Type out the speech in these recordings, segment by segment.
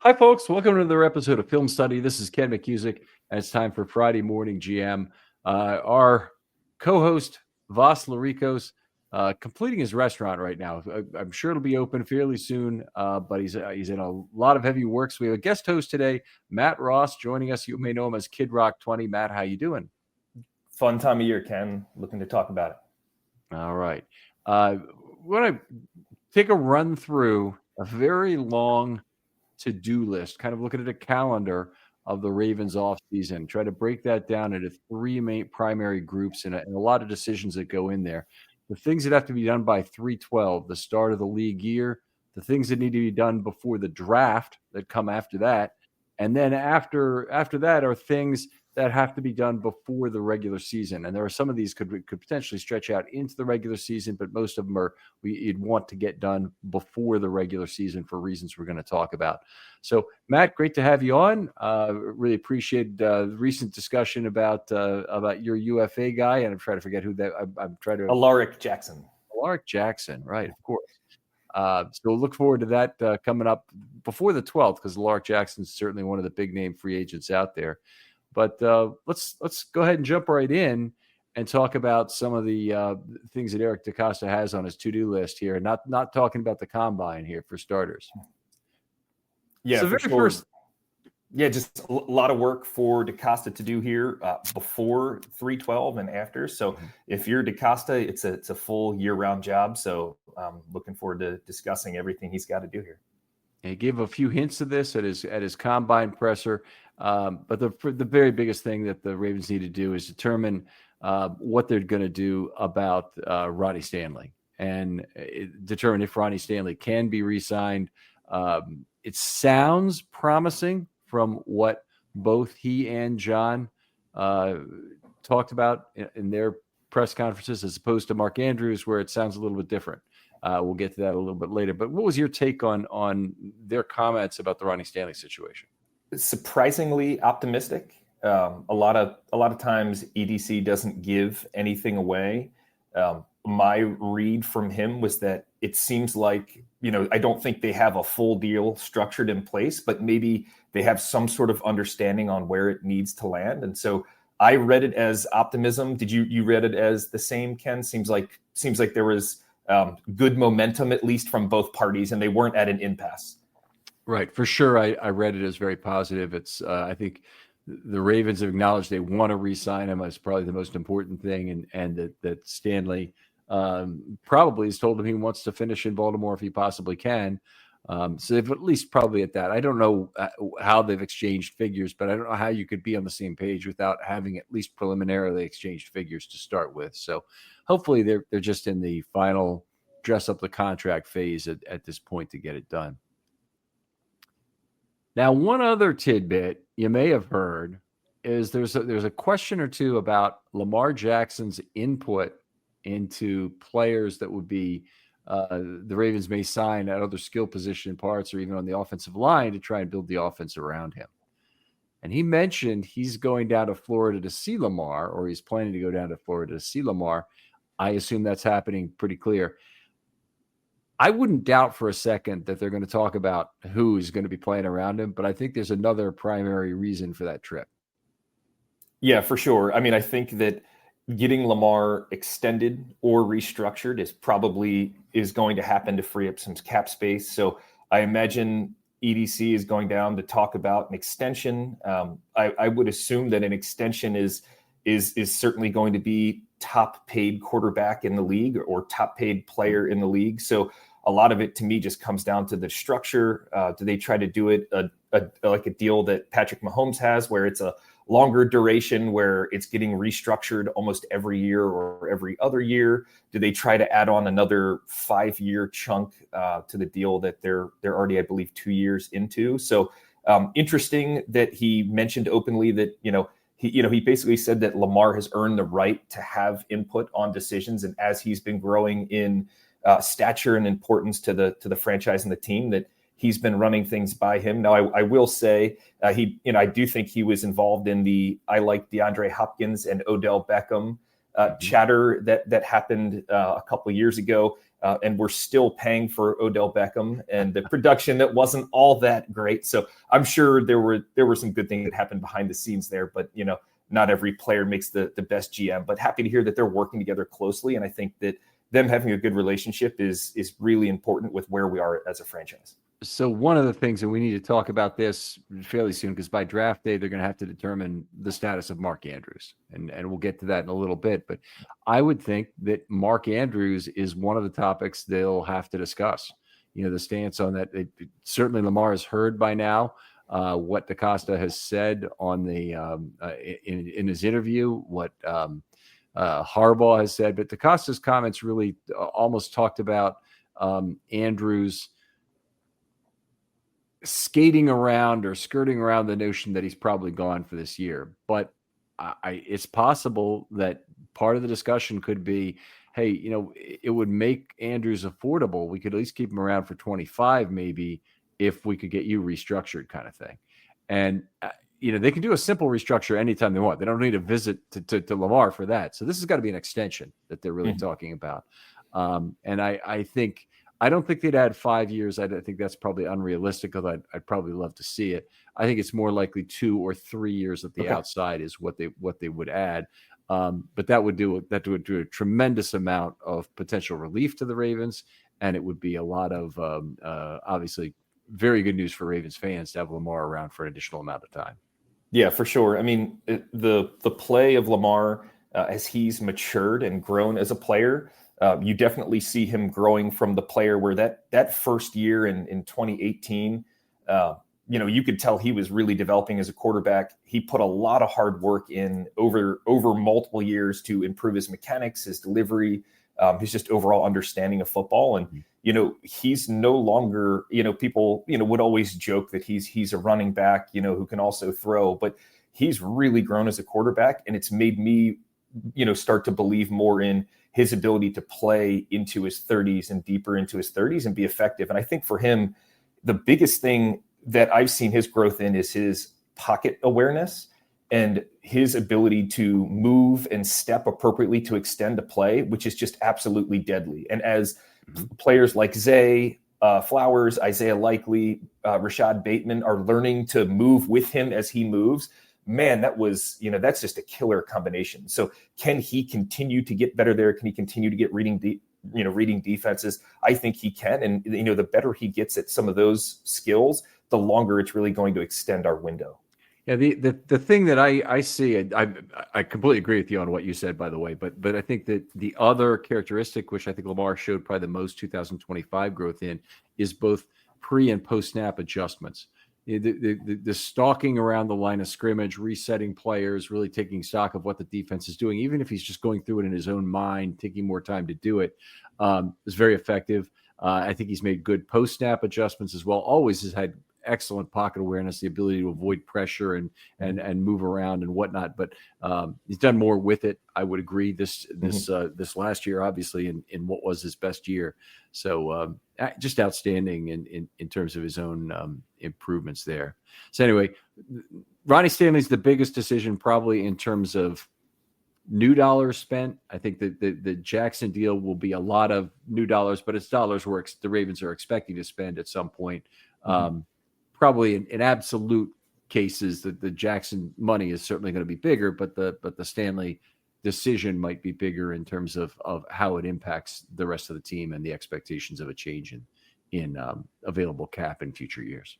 Hi, folks. Welcome to another episode of Film Study. This is Ken McCusick, and it's time for Friday Morning GM. Our co-host, Vas Larikos, completing his restaurant right now. I'm sure it'll be open fairly soon, but he's in a lot of heavy work. So we have a guest host today, Matt Ross, joining us. You may know him as Kid Rock 20. Matt, how you doing? Fun time of year, Ken. Looking to talk about it. All right. We want to take a run through a very long to-do list, kind of looking at a calendar of the Ravens offseason, try to break that down into three main primary groups and a lot of decisions that go in there. The things that have to be done by 3/12, the start of the league year, the things that need to be done before the draft that come after that, and then after that are things that have to be done before the regular season. And there are some of these could potentially stretch out into the regular season, but most of them you'd want to get done before the regular season for reasons we're going to talk about. So, Matt, great to have you on. Really appreciate the recent discussion about your UFA guy, and I'm trying to forget who that. I'm trying to Alaric Jackson. Alaric Jackson, right? Of course. So we'll look forward to that coming up before the 12th, because Alaric Jackson is certainly one of the big name free agents out there. But let's go ahead and jump right in and talk about some of the things that Eric DeCosta has on his to-do list here. Not talking about the combine here for starters. Yeah, so for sure. First, yeah, just a lot of work for DeCosta to do here before 3/12 and after. So if you're DeCosta, it's a full year-round job. So looking forward to discussing everything he's got to do here. He gave a few hints of this at his combine presser. But the very biggest thing that the Ravens need to do is determine what they're going to do about Ronnie Stanley and determine if Ronnie Stanley can be re-signed. It sounds promising from what both he and John talked about in their press conferences, as opposed to Mark Andrews, where it sounds a little bit different. We'll get to that a little bit later. But what was your take on their comments about the Ronnie Stanley situation? Surprisingly optimistic. A lot of times EDC doesn't give anything away. My read from him was that it seems like, I don't think they have a full deal structured in place, but maybe they have some sort of understanding on where it needs to land. And so I read it as optimism. Did you read it as the same, Ken? Seems like there was good momentum, at least from both parties, and they weren't at an impasse. Right. For sure. I read it as very positive. It's I think the Ravens have acknowledged they want to re-sign him. That's probably the most important thing. And that Stanley probably has told him he wants to finish in Baltimore if he possibly can. So they've at least probably at that. I don't know how they've exchanged figures, but I don't know how you could be on the same page without having at least preliminarily exchanged figures to start with. So hopefully they're just in the final dress up the contract phase at this point to get it done. Now, one other tidbit you may have heard is there's a question or two about Lamar Jackson's input into players that would be the Ravens may sign at other skill position parts or even on the offensive line to try and build the offense around him. And he mentioned he's going down to Florida to see Lamar, or he's planning to go down to Florida to see Lamar. I assume that's happening pretty clear. I wouldn't doubt for a second that they're going to talk about who is going to be playing around him, but I think there's another primary reason for that trip. Yeah, for sure. I mean, I think that getting Lamar extended or restructured is going to happen to free up some cap space. So I imagine EDC is going down to talk about an extension. I would assume that an extension is certainly going to be top paid quarterback in the league or top paid player in the league. So a lot of it to me just comes down to the structure. Do they try to do it like a deal that Patrick Mahomes has, where it's a longer duration, where it's getting restructured almost every year or every other year? Do they try to add on another 5-year chunk to the deal that they're already, I believe, 2 years into? So interesting that he mentioned openly that, he basically said that Lamar has earned the right to have input on decisions. And as he's been growing in stature and importance to the franchise and the team, that he's been running things by him. Now, I will say I do think he was involved in the I like DeAndre Hopkins and Odell Beckham chatter that happened a couple of years ago. and we're still paying for Odell Beckham and the production that wasn't all that great. So I'm sure there were some good things that happened behind the scenes there, but not every player makes the best GM. But happy to hear that they're working together closely, and I think that them having a good relationship is really important with where we are as a franchise. So one of the things, and we need to talk about this fairly soon, because by draft day, they're going to have to determine the status of Mark Andrews. And we'll get to that in a little bit. But I would think that Mark Andrews is one of the topics they'll have to discuss. The stance on that. Certainly Lamar has heard by now what DaCosta has said on the in his interview, what Harbaugh has said. But DaCosta's comments really almost talked about Andrews skating around or skirting around the notion that he's probably gone for this year. But it's possible that part of the discussion could be, hey, it would make Andrews affordable. We could at least keep him around for 25, maybe, if we could get you restructured, kind of thing. And, they can do a simple restructure anytime they want. They don't need a visit to Lamar for that. So this has got to be an extension that they're really talking about. And I don't think they'd add 5 years. I think that's probably unrealistic, because I'd probably love to see it. I think it's more likely 2 or 3 years at the outside is what they would add. But that would do a tremendous amount of potential relief to the Ravens, and it would be a lot of obviously very good news for Ravens fans to have Lamar around for an additional amount of time. Yeah, for sure. I mean, the play of Lamar as he's matured and grown as a player. You definitely see him growing from the player where that first year in 2018, you could tell he was really developing as a quarterback. He put a lot of hard work in over multiple years to improve his mechanics, his delivery, his just overall understanding of football. And, he's no longer, people, would always joke that he's a running back, who can also throw, but he's really grown as a quarterback. And it's made me, start to believe more in his ability to play into his 30s and deeper into his 30s and be effective. And I think for him, the biggest thing that I've seen his growth in is his pocket awareness and his ability to move and step appropriately to extend a play, which is just absolutely deadly. And as players like Zay Flowers, Isaiah Likely, Rashad Bateman are learning to move with him as he moves, man, that's just a killer combination. So can he continue to get better there? Can he continue to get reading defenses? I think he can. And, the better he gets at some of those skills, the longer it's really going to extend our window. Yeah. The thing that I see, I completely agree with you on what you said, by the way, but I think that the other characteristic, which I think Lamar showed probably the most 2025 growth in, is both pre and post snap adjustments. The stalking around the line of scrimmage, resetting players, really taking stock of what the defense is doing, even if he's just going through it in his own mind, taking more time to do it, is very effective. I think he's made good post-snap adjustments as well. Always has had excellent pocket awareness, the ability to avoid pressure and move around and whatnot. But he's done more with it. I would agree. This last year, obviously, in what was his best year. So just outstanding in terms of his own improvements there. So anyway, Ronnie Stanley's the biggest decision probably in terms of new dollars spent. I think that the Jackson deal will be a lot of new dollars, but it's dollars the Ravens are expecting to spend at some point. Probably in absolute cases, that the Jackson money is certainly going to be bigger, but the Stanley decision might be bigger in terms of how it impacts the rest of the team and the expectations of a change in available cap in future years.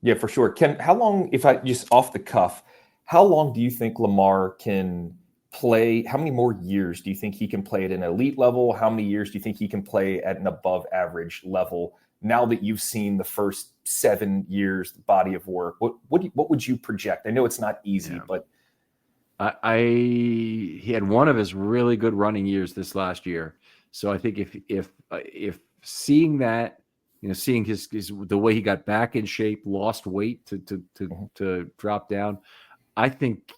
Yeah, for sure. Ken, how long, if I just off the cuff, how long do you think Lamar can play? How many more years do you think he can play at an elite level? How many years do you think he can play at an above average level? Now that you've seen the first 7 years body of work, what would you project? I know it's not easy, but he had one of his really good running years this last year. So I think if seeing that, seeing his the way he got back in shape, lost weight to drop down, I think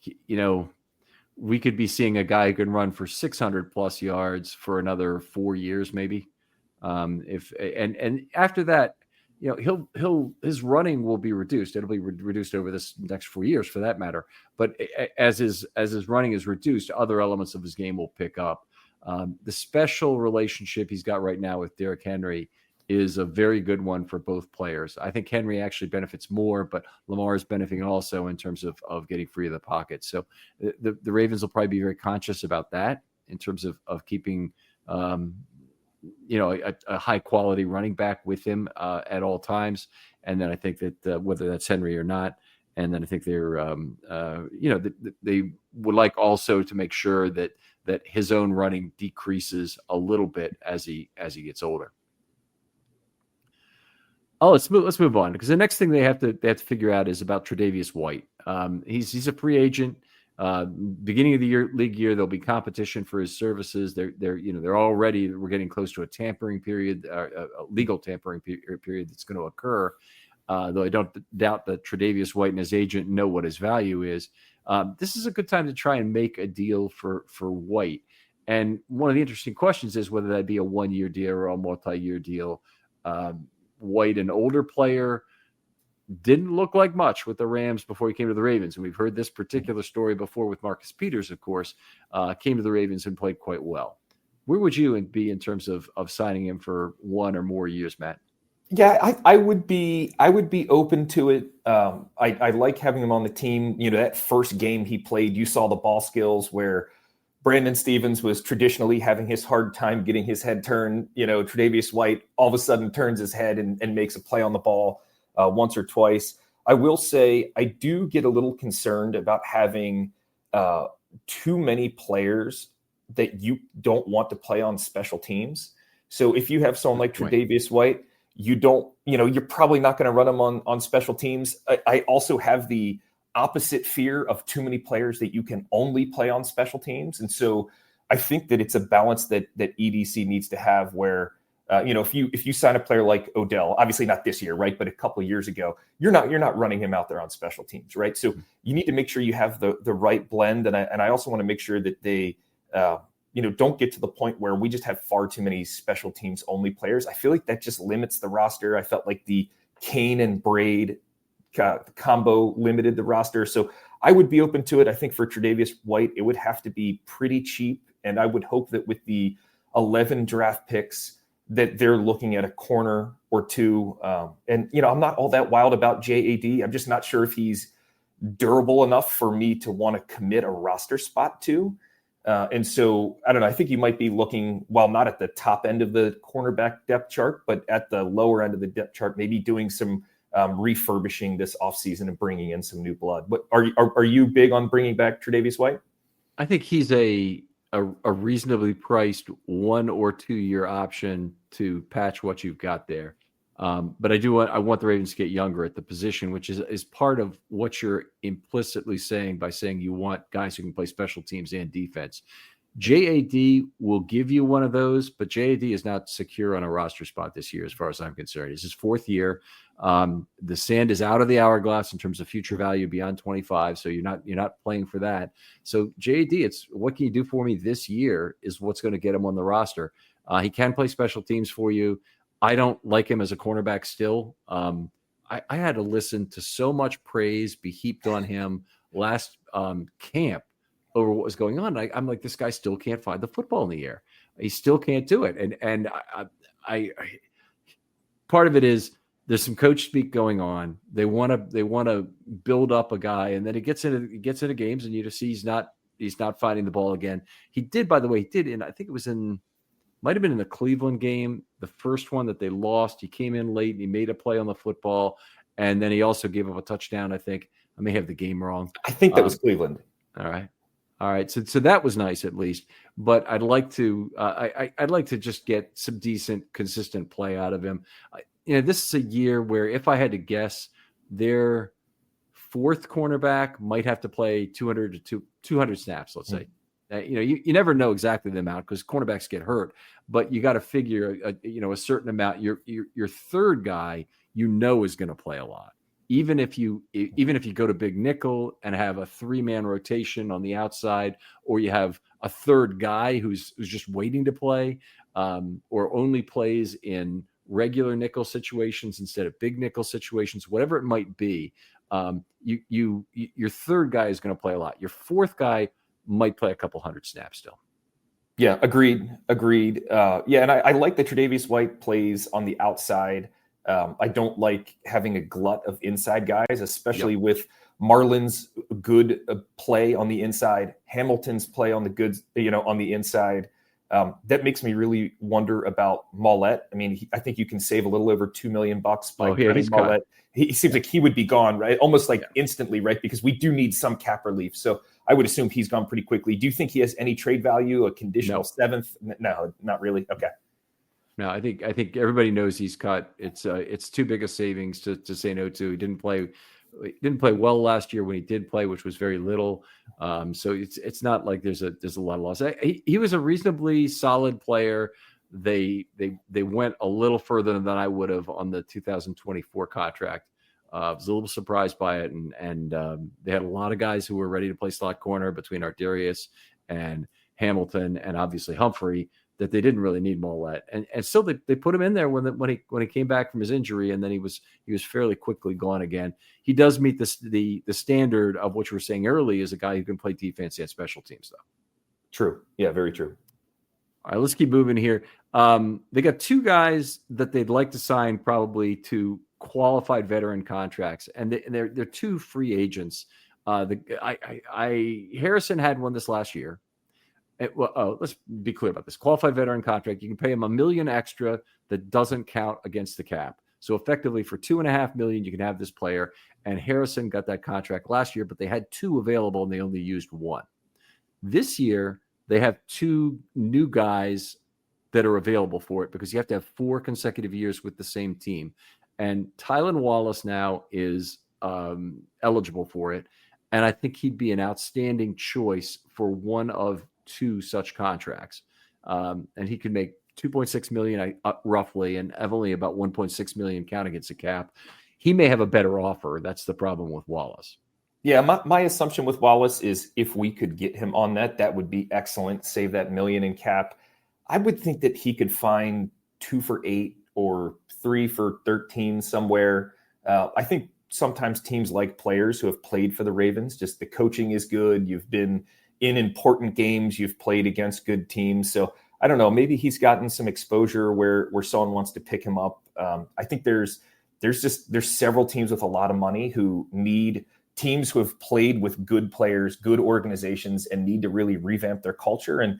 we could be seeing a guy who can run for 600 plus yards for another 4 years, maybe. And after that, his running will be reduced. It'll be reduced over this next 4 years, for that matter. But as his running is reduced, other elements of his game will pick up. The special relationship he's got right now with Derrick Henry is a very good one for both players. I think Henry actually benefits more, but Lamar is benefiting also in terms of getting free of the pocket. So the Ravens will probably be very conscious about that in terms of keeping a high quality running back with him at all times. And then I think that whether that's Henry or not, and then I think they're they would like also to make sure that his own running decreases a little bit as he gets older. Oh, let's move on, because the next thing they have to figure out is about Tre'Davious White. He's a free agent. Beginning of the league year, there'll be competition for his services. We're getting close to a tampering period, a legal tampering period that's going to occur. Though I don't doubt that Tre'Davious White and his agent know what his value is. This is a good time to try and make a deal for White. And one of the interesting questions is whether that be a 1-year deal or a multi-year deal. White, an older player, didn't look like much with the Rams before he came to the Ravens. And we've heard this particular story before with Marcus Peters, of course, came to the Ravens and played quite well. Where would you be in terms of signing him for 1 or more years, Matt? Yeah, I would be open to it. I like having him on the team. That first game he played, you saw the ball skills where Brandon Stephens was traditionally having his hard time getting his head turned. Tre'Davious White all of a sudden turns his head and makes a play on the ball once or twice. I will say I do get a little concerned about having too many players that you don't want to play on special teams. So if you have someone like Tre'Davious White, you're probably not going to run them on special teams. I also have the opposite fear of too many players that you can only play on special teams. And so I think that it's a balance that EDC needs to have where, if you sign a player like Odell, obviously not this year, right, but a couple of years ago, you're not running him out there on special teams, right? So you need to make sure you have the right blend. And I also want to make sure that they, don't get to the point where we just have far too many special teams only players. I feel like that just limits the roster. I felt like the Kane and Braid combo limited the roster. So I would be open to it. I think for Tre'Davious White, it would have to be pretty cheap. And I would hope that with the 11 draft picks that they're looking at a corner or two. I'm not all that wild about JAD. I'm just not sure if he's durable enough for me to want to commit a roster spot to. And so, I don't know, I think you might be looking, while not at the top end of the cornerback depth chart, but at the lower end of the depth chart, maybe doing some refurbishing this offseason and bringing in some new blood. But are you big on bringing back Tre'Davious White? I think he's a reasonably priced 1 or 2 year option to patch what you've got there. But I want the Ravens to get younger at the position, which is part of what you're implicitly saying by saying you want guys who can play special teams and defense. JAD will give you one of those, but JAD is not secure on a roster spot this year, as far as I'm concerned. It's his 4th year. The sand is out of the hourglass in terms of future value beyond 25. So you're not playing for that. So JAD, it's what can you do for me this year is what's going to get him on the roster. He can play special teams for you. I don't like him as a cornerback still. I had to listen to so much praise be heaped on him last camp over what was going on. I'm like, this guy still can't find the football in the air. He still can't do it. And I part of it is there's some coach speak going on. They want to build up a guy, and then he gets into games, and you just see he's not finding the ball again. He did, by the way, I think it was might have been in the Cleveland game, the first one that they lost. He came in late and he made a play on the football, and then he also gave up a touchdown. I think I may have the game wrong. I think that was Cleveland. All right. So that was nice at least. But I'd like to I'd like to just get some decent, consistent play out of him. This is a year where if I had to guess, their 4th cornerback might have to play 200 snaps. Let's say. You never know exactly the amount because cornerbacks get hurt, but you got to figure a certain amount. Your 3rd guy is going to play a lot, even if you go to big nickel and have a 3-man rotation on the outside, or you have a 3rd guy who's just waiting to play, or only plays in regular nickel situations instead of big nickel situations, whatever it might be. Your 3rd guy is going to play a lot. Your 4th guy might play a couple hundred snaps still. Yeah, agreed. Yeah, and I like that Tre'Davious White plays on the outside. I don't like having a glut of inside guys, especially Yep. with Marlin's good play on the inside, Hamilton's play on the good, on the inside. That makes me really wonder about Mollett. I mean, I think you can save a little over $2 million by Yeah, cutting he's cut. Mollett. He seems like he would be gone, right? Almost like Yeah. instantly, right? Because we do need some cap relief. So I would assume he's gone pretty quickly. Do you think he has any trade value? A conditional No. seventh? No, not really. Okay. No, I think everybody knows he's cut. It's too big a savings to say no to. He didn't play well last year when he did play, which was very little. So it's not like there's a lot of loss. He was a reasonably solid player. They went a little further than I would have on the 2024 contract. I was a little surprised by it, and they had a lot of guys who were ready to play slot corner between Arterius and Hamilton and obviously Humphrey, that they didn't really need Mollett, and still they put him in there when he came back from his injury, and then he was fairly quickly gone again. He does meet the standard of what you were saying early, is a guy who can play defense and special teams, though. True. Yeah, very true. All right, let's keep moving here. They got two guys that they'd like to sign probably to qualified veteran contracts, and they're two free agents. Harrison had one this last year. Let's be clear about this. Qualified veteran contract, you can pay him $1 million extra that doesn't count against the cap. So effectively for $2.5 million, you can have this player. And Harrison got that contract last year, but they had two available and they only used one. This year, they have two new guys that are available for it because you have to have 4 consecutive years with the same team. And Tylan Wallace now is eligible for it. And I think he'd be an outstanding choice for one of 2 such contracts. And he could make $2.6 million roughly, and have only about $1.6 million count against the cap. He may have a better offer. That's the problem with Wallace. Yeah, my assumption with Wallace is if we could get him on that would be excellent. Save that $1 million in cap. I would think that he could find 2 for $8 or 3 for $13 somewhere. I think sometimes teams like players who have played for the Ravens. Just the coaching is good. You've been in important games. You've played against good teams. So I don't know. Maybe he's gotten some exposure where someone wants to pick him up. I think there's several teams with a lot of money who need teams who have played with good players, good organizations, and need to really revamp their culture. And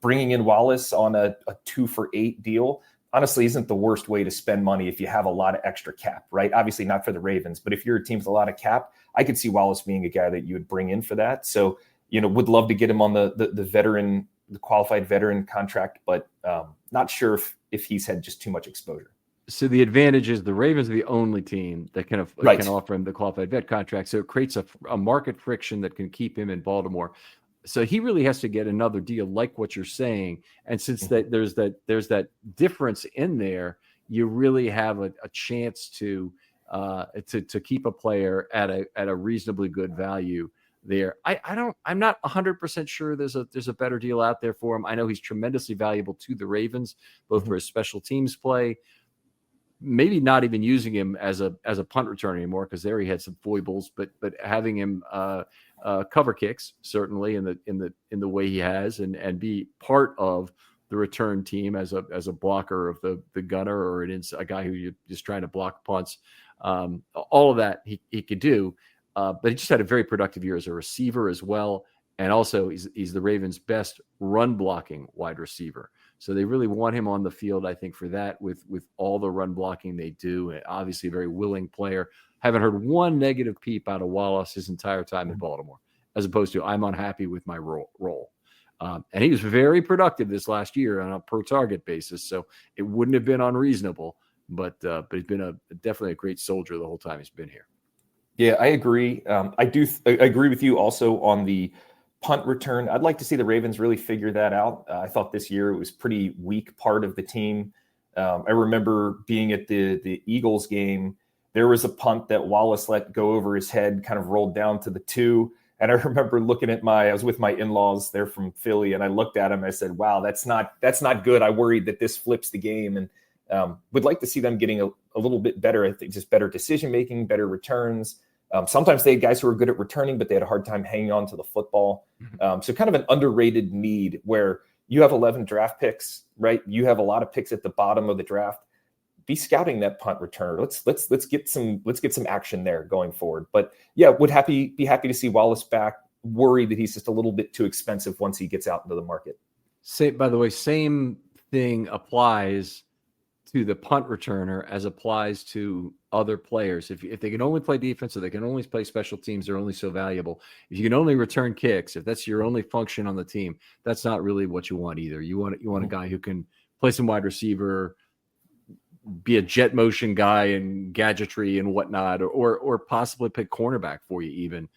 bringing in Wallace on a 2 for $8 deal honestly isn't the worst way to spend money if you have a lot of extra cap, right? Obviously not for the Ravens, but if you're a team with a lot of cap, I could see Wallace being a guy that you would bring in for that. So, would love to get him on the qualified veteran contract, but not sure if he's had just too much exposure. So the advantage is the Ravens are the only team that can offer him the qualified vet contract. So it creates a market friction that can keep him in Baltimore. So he really has to get another deal like what you're saying. And since there's that difference in there, you really have a chance to keep a player at a reasonably good value there. I'm not 100% sure there's a better deal out there for him. I know he's tremendously valuable to the Ravens, both for his special teams play. Maybe not even using him as a punt returner anymore, because there he had some foibles, but having him cover kicks certainly in the way he has, and be part of the return team as a blocker of the gunner, or a guy who you're just trying to block punts. All of that he could do, but he just had a very productive year as a receiver as well, and also he's the Ravens' best run blocking wide receiver. So they really want him on the field, I think, for that, with all the run blocking they do. Obviously, a very willing player. Haven't heard one negative peep out of Wallace his entire time in Baltimore, as opposed to I'm unhappy with my role. And he was very productive this last year on a per target basis, so it wouldn't have been unreasonable. But he's been definitely a great soldier the whole time he's been here. Yeah, I agree. I agree with you also on the punt return. I'd like to see the Ravens really figure that out. I thought this year it was pretty weak part of the team. I remember being at the Eagles game. There was a punt that Wallace let go over his head, kind of rolled down to the 2. And I remember looking at I was with my in-laws, they're from Philly, and I looked at him. I said, wow, that's not good. I worried that this flips the game, and would like to see them getting a little bit better. I think just better decision-making, better returns. Sometimes they had guys who were good at returning, but they had a hard time hanging on to the football. So kind of an underrated need where, you have 11 draft picks, right? You have a lot of picks at the bottom of the draft. Be scouting that punt returner. Let's get some action there going forward. But yeah, be happy to see Wallace back. Worried that he's just a little bit too expensive once he gets out into the market. By the way, same thing applies to the punt returner as applies to other players. If they can only play defense or they can only play special teams, they're only so valuable. If you can only return kicks, if that's your only function on the team, that's not really what you want either. You want a guy who can play some wide receiver, be a jet motion guy and gadgetry and whatnot, or possibly pick cornerback for you even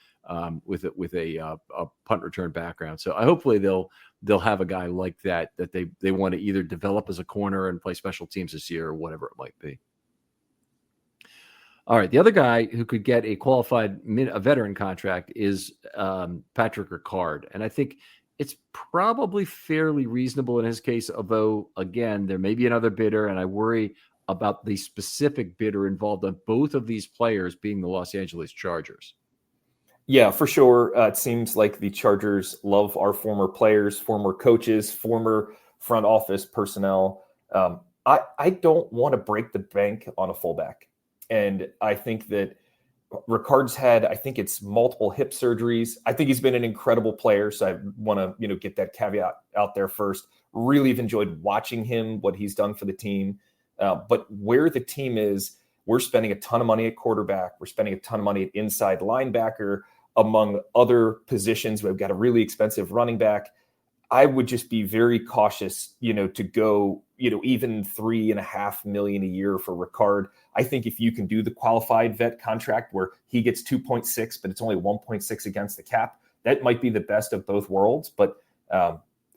with a punt return background. So hopefully they'll have a guy like that they want to either develop as a corner and play special teams this year or whatever it might be. All right, the other guy who could get a veteran contract is Patrick Ricard, and I think it's probably fairly reasonable in his case, although again there may be another bidder, and I worry about the specific bidder involved on both of these players being the Los Angeles Chargers. Yeah, for sure. It seems like the Chargers love our former players, former coaches, former front office personnel. I don't want to break the bank on a fullback. And I think that Ricard's had, I think it's multiple hip surgeries. I think he's been an incredible player. So I want to, get that caveat out there first. Really have enjoyed watching him, what he's done for the team. But where the team is, we're spending a ton of money at quarterback. We're spending a ton of money at inside linebacker, among other positions. We've got a really expensive running back. I would just be very cautious, to go, even $3.5 million a year for Ricard. I think if you can do the qualified vet contract where he gets 2.6, but it's only 1.6 against the cap, that might be the best of both worlds. But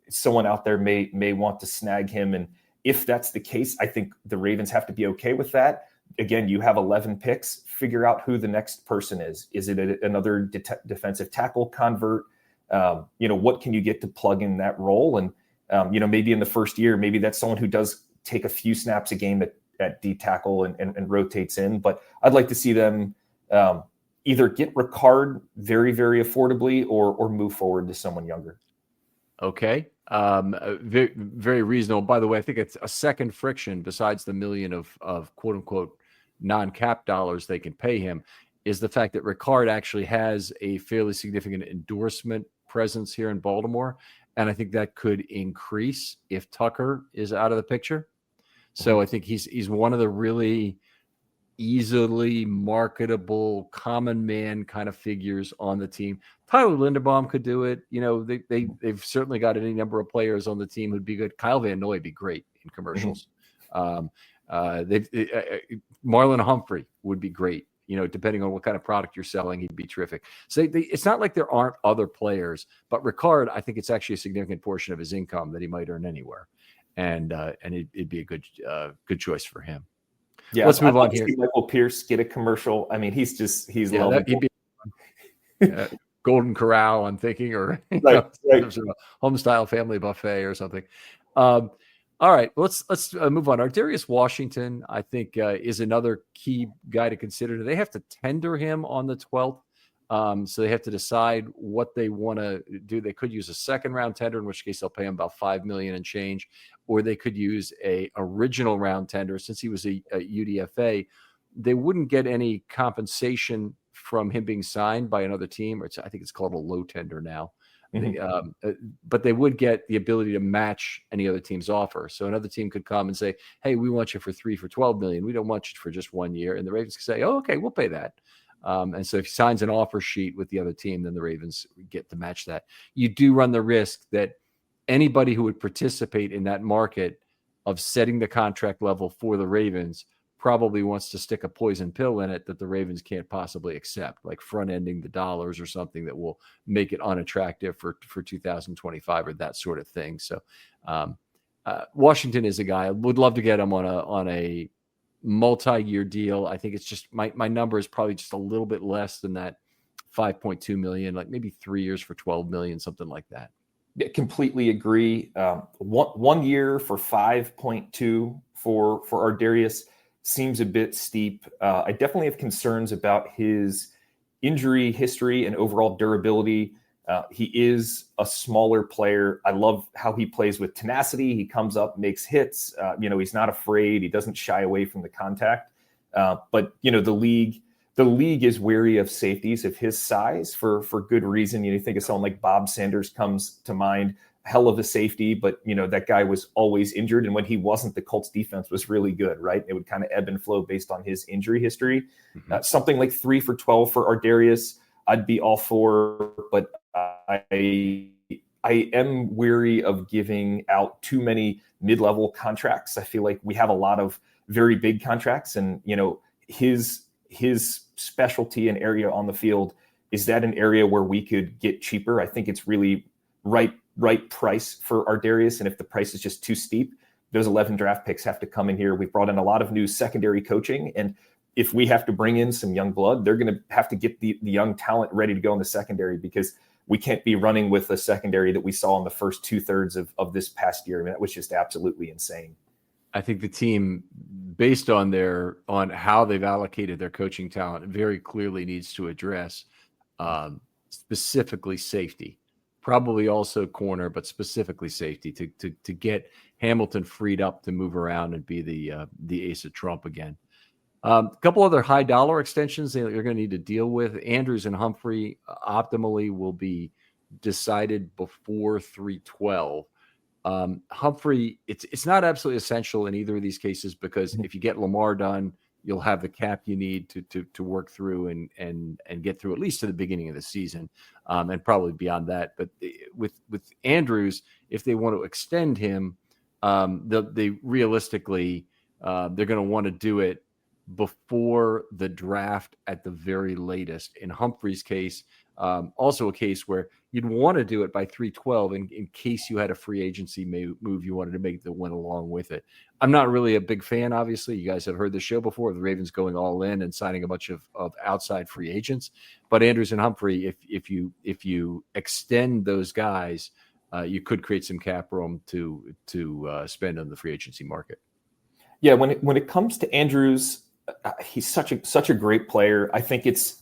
someone out there may want to snag him. And if that's the case, I think the Ravens have to be okay with that. Again, you have 11 picks. Figure out who the next person is. Is it another defensive tackle convert? What can you get to plug in that role? And, maybe in the first year, maybe that's someone who does take a few snaps a game at D tackle and rotates in. But I'd like to see them either get Ricard very, very affordably or move forward to someone younger. Okay. Very, very reasonable. By the way, I think it's a second friction besides the million of quote unquote non-cap dollars they can pay him is the fact that Ricard actually has a fairly significant endorsement presence here in Baltimore. And I think that could increase if Tucker is out of the picture. So I think he's one of the really easily marketable common man kind of figures on the team. Tyler Linderbaum could do it. They've certainly got any number of players on the team who'd be good. Kyle Van Noy would be great in commercials. Marlon Humphrey would be great. Depending on what kind of product you're selling, he'd be terrific. So it's not like there aren't other players, but Ricard, I think it's actually a significant portion of his income that he might earn anywhere, and it'd be a good choice for him. Yeah, let's move on here. Michael Pierce get a commercial. I mean, he's lovable. Golden Corral, I'm thinking, or right. Sort of a home-style family buffet or something. All right, let's move on. Darius Washington, I think, is another key guy to consider. They have to tender him on the 12th, so they have to decide what they want to do. They could use a second-round tender, in which case they'll pay him about $5 million and change, or they could use a original round tender. Since he was a UDFA, they wouldn't get any compensation from him being signed by another team. I think it's called a low tender now. But they would get the ability to match any other team's offer. So another team could come and say, hey, we want you for $12 million. We don't want you for just 1 year. And the Ravens could say, oh, okay, we'll pay that. And so if he signs an offer sheet with the other team, then the Ravens get to match that. You do run the risk that anybody who would participate in that market of setting the contract level for the Ravens probably wants to stick a poison pill in it that the Ravens can't possibly accept, like front-ending the dollars or something that will make it unattractive for 2025 or that sort of thing. So Washington is a guy. I would love to get him on a multi-year deal. I think it's just my number is probably just a little bit less than that 5.2 million, like maybe 3 years for 12 million, something like that. Yeah, completely agree. 1 year for 5.2 for Ardarius seems a bit steep. I definitely have concerns about his injury history and overall durability. He is a smaller player. I love how he plays with tenacity. He comes up, makes hits. He's not afraid. He doesn't shy away from the contact. But the league is wary of safeties of his size for good reason. You think of someone like Bob Sanders comes to mind, hell of a safety, but that guy was always injured. And when he wasn't, the Colts defense was really good, right? It would kind of ebb and flow based on his injury history. Mm-hmm. Something like 3 for 12 for Ardarius, I'd be all for, but I am weary of giving out too many mid-level contracts. I feel like we have a lot of very big contracts, and his specialty and area on the field, is that an area where we could get cheaper? I think it's really right price for Ardarius, and if the price is just too steep, those 11 draft picks have to come in here. We've brought in a lot of new secondary coaching, and if we have to bring in some young blood, they're going to have to get the young talent ready to go in the secondary, because we can't be running with a secondary that we saw in the first 2/3 of this past year. I mean, that was just absolutely insane. I think the team, based on how they've allocated their coaching talent, very clearly needs to address specifically safety, probably also corner, but specifically safety to get Hamilton freed up to move around and be the ace of trump again. A couple other high dollar extensions that you're going to need to deal with. Andrews and Humphrey optimally will be decided before 3/12. Humphrey, it's not absolutely essential in either of these cases, because if you get Lamar done, you'll have the cap you need to work through and get through at least to the beginning of the season, and probably beyond that. But with Andrews, if they want to extend him, they realistically they're going to want to do it before the draft at the very latest. In Humphrey's case, also a case where you'd want to do it by 3/12 in case you had a free agency move you wanted to make that went along with it. I'm not really a big fan, obviously. You guys have heard the show before, the Ravens going all in and signing a bunch of outside free agents. But Andrews and Humphrey, if you extend those guys, you could create some cap room to spend on the free agency market. Yeah, when it comes to Andrews, he's such a great player. I think it's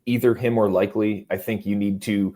either him or Likely. I think you need to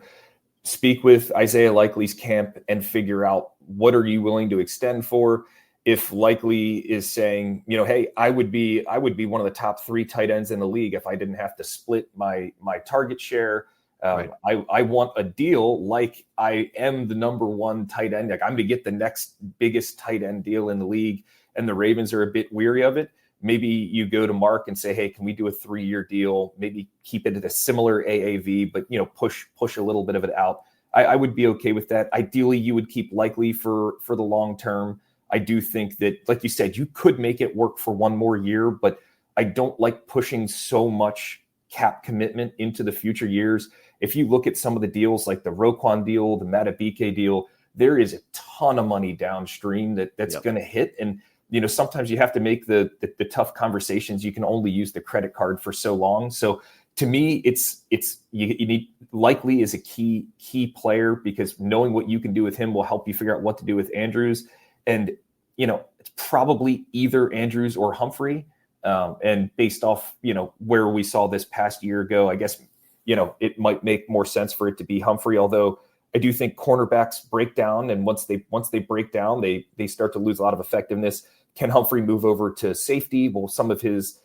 speak with Isaiah Likely's camp and figure out, what are you willing to extend for? If Likely is saying, hey, I would be one of the top 3 tight ends in the league if I didn't have to split my target share. Right. I want a deal like I am the number 1 tight end. Like, I'm going to get the next biggest tight end deal in the league, and the Ravens are a bit weary of it. Maybe you go to Mark and say, hey, can we do a 3-year deal? Maybe keep it at a similar AAV, but push a little bit of it out. I would be okay with that. Ideally, you would keep Likely for the long term. I do think that, like you said, you could make it work for 1 more year, but I don't like pushing so much cap commitment into the future years. If you look at some of the deals, like the Roquan deal, the Matabike deal, there is a ton of money downstream that's going to hit. And sometimes you have to make the tough conversations. You can only use the credit card for so long. So to me, it's you need, Likely is a key player, because knowing what you can do with him will help you figure out what to do with Andrews. And it's probably either Andrews or Humphrey. And based off where we saw this past year go, I guess it might make more sense for it to be Humphrey. Although I do think cornerbacks break down, and once they break down, they start to lose a lot of effectiveness. Can Humphrey move over to safety? Well, some of his,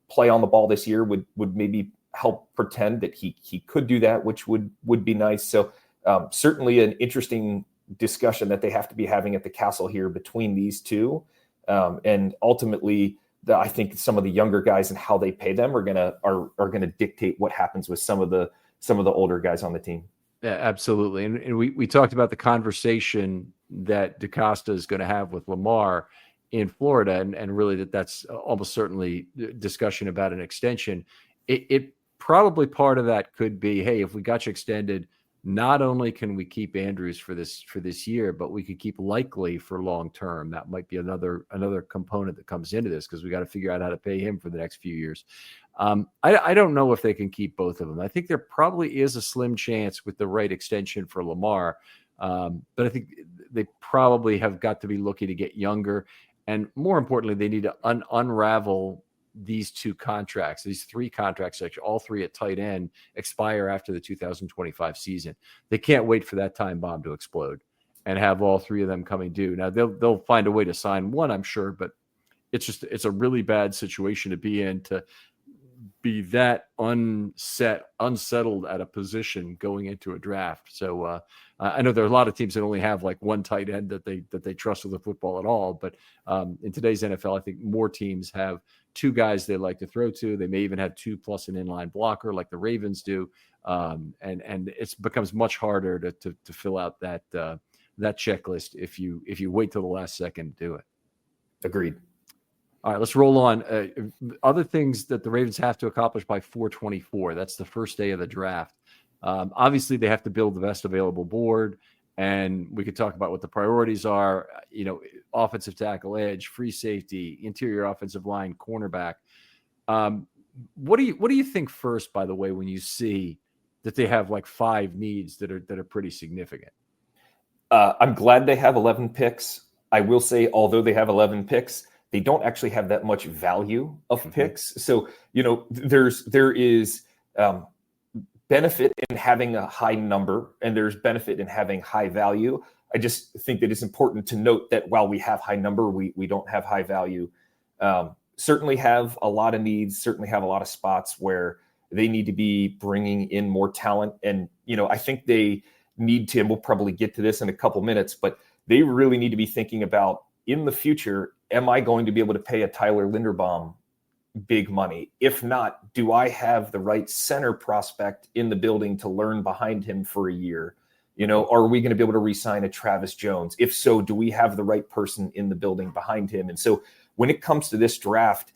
play on the ball this year would maybe help pretend that he could do that, which would be nice. So certainly an interesting discussion that they have to be having at the castle here between these two. And ultimately, I think some of the younger guys and how they pay them are gonna dictate what happens with some of the older guys on the team. Yeah, absolutely. And we talked about the conversation that DeCosta is going to have with Lamar in Florida, and really that's almost certainly discussion about an extension. It probably, part of that could be, hey, if we got you extended, not only can we keep Andrews for this year, but we could keep Likely for long term. That might be another component that comes into this, because we got to figure out how to pay him for the next few years. I don't know if they can keep both of them. I think there probably is a slim chance with the right extension for Lamar, but I think they probably have got to be looking to get younger, and more importantly, they need to unravel these two contracts, these three contracts, actually, all three at tight end, expire after the 2025 season. They can't wait for that time bomb to explode and have all three of them coming due. Now they'll find a way to sign one, I'm sure, but it's a really bad situation to be in, to be that unsettled at a position going into a draft. So I know there are a lot of teams that only have like one tight end that they trust with the football at all. But in today's NFL, I think more teams have two guys they like to throw to. They may even have two plus an inline blocker like the Ravens do. And it becomes much harder to fill out that checklist if you wait till the last second to do it. Agreed. All right, let's roll on. Other things that the Ravens have to accomplish by 4/24. That's the first day of the draft. Obviously, they have to build the best available board, and we could talk about what the priorities are. Offensive tackle, edge, free safety, interior offensive line, cornerback. What do you think first? By the way, when you see that they have like 5 needs that are pretty significant. I'm glad they have 11 picks. I will say, although they have 11 picks, they don't actually have that much value of picks. So, there is benefit in having a high number, and there's benefit in having high value. I just think that it's important to note that while we have high number, we don't have high value. Certainly have a lot of needs, certainly have a lot of spots where they need to be bringing in more talent. And, I think they need to, and we'll probably get to this in a couple minutes, but they really need to be thinking about, in the future, am I going to be able to pay a Tyler Linderbaum big money? If not, do I have the right center prospect in the building to learn behind him for a year? Are we going to be able to re-sign a Travis Jones? If so, do we have the right person in the building behind him? And so when it comes to this draft,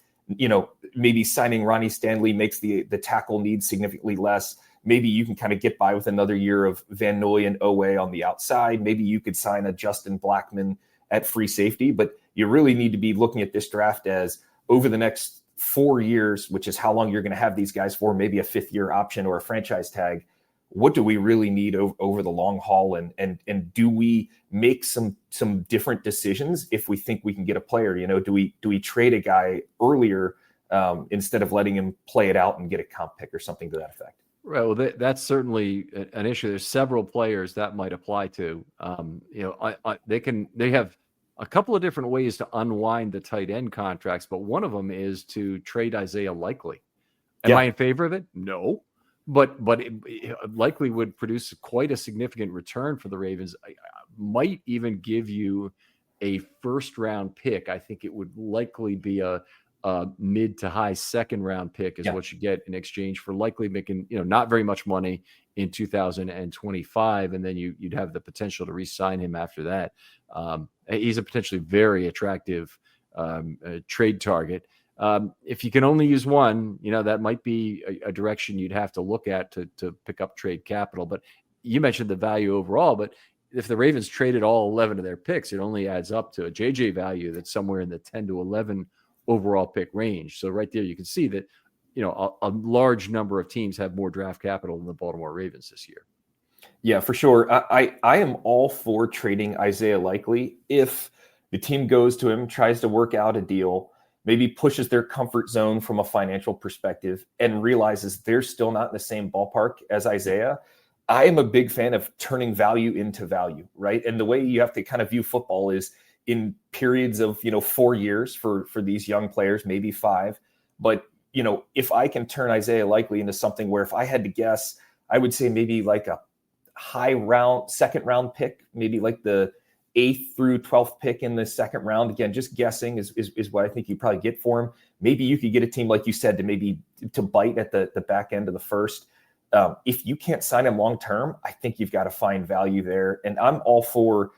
maybe signing Ronnie Stanley makes the tackle need significantly less. Maybe you can kind of get by with another year of Van Noy and Owe on the outside. Maybe you could sign a Justin Blackmon at free safety, but you really need to be looking at this draft as over the next 4 years, which is how long you're going to have these guys for, maybe a 5th-year option or a franchise tag. What do we really need over the long haul? And do we make some different decisions if we think we can get a player? Do we trade a guy earlier instead of letting him play it out and get a comp pick or something to that effect? Right. Well, that's certainly an issue. There's several players that might apply to. They have a couple of different ways to unwind the tight end contracts, but one of them is to trade Isaiah Likely. Am I in favor of it? No, but it likely would produce quite a significant return for the Ravens. I might even give you a 1st-round pick. I think it would likely be a mid to high 2nd-round pick is what you get in exchange for likely making, not very much money in 2025. And then you'd have the potential to re-sign him after that. He's a potentially very attractive trade target. If you can only use one, that might be a direction you'd have to look at to pick up trade capital. But you mentioned the value overall, but if the Ravens traded all 11 of their picks, it only adds up to a JJ value that's somewhere in the 10 to 11 overall pick range. So right there, you can see that, a large number of teams have more draft capital than the Baltimore Ravens this year. Yeah, for sure. I am all for trading Isaiah Likely if the team goes to him, tries to work out a deal, maybe pushes their comfort zone from a financial perspective and realizes they're still not in the same ballpark as Isaiah. I am a big fan of turning value into value, right? And the way you have to kind of view football is in periods of 4 years for these young players, maybe 5. But if I can turn Isaiah Likely into something where, if I had to guess, I would say maybe like a high round 2nd-round pick, maybe like the 8th through 12th pick in the 2nd round. Again, just guessing is what I think you probably get for him. Maybe you could get a team, like you said, to bite at the back end of the 1st. If you can't sign him long term, I think you've got to find value there. And I'm all for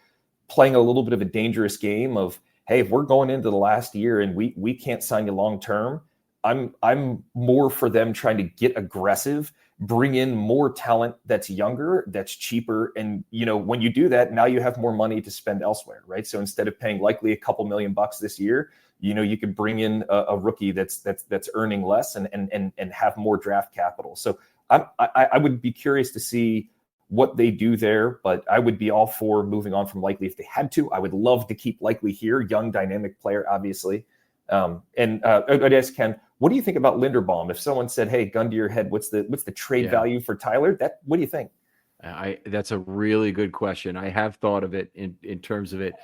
playing a little bit of a dangerous game of, hey, if we're going into the last year and we can't sign you long term, I'm more for them trying to get aggressive, bring in more talent that's younger, that's cheaper. And, when you do that, now you have more money to spend elsewhere, right? So instead of paying likely a couple $1 million this year, you can bring in a rookie that's earning less and have more draft capital. So I would be curious to see what they do there, but I would be all for moving on from Likely if they had to. I would love to keep Likely here, young, dynamic player, obviously. I'd ask Ken, what do you think about Linderbaum? If someone said, "Hey, gun to your head, what's the trade value for Tyler?" What do you think? That's a really good question. I have thought of it in terms of it.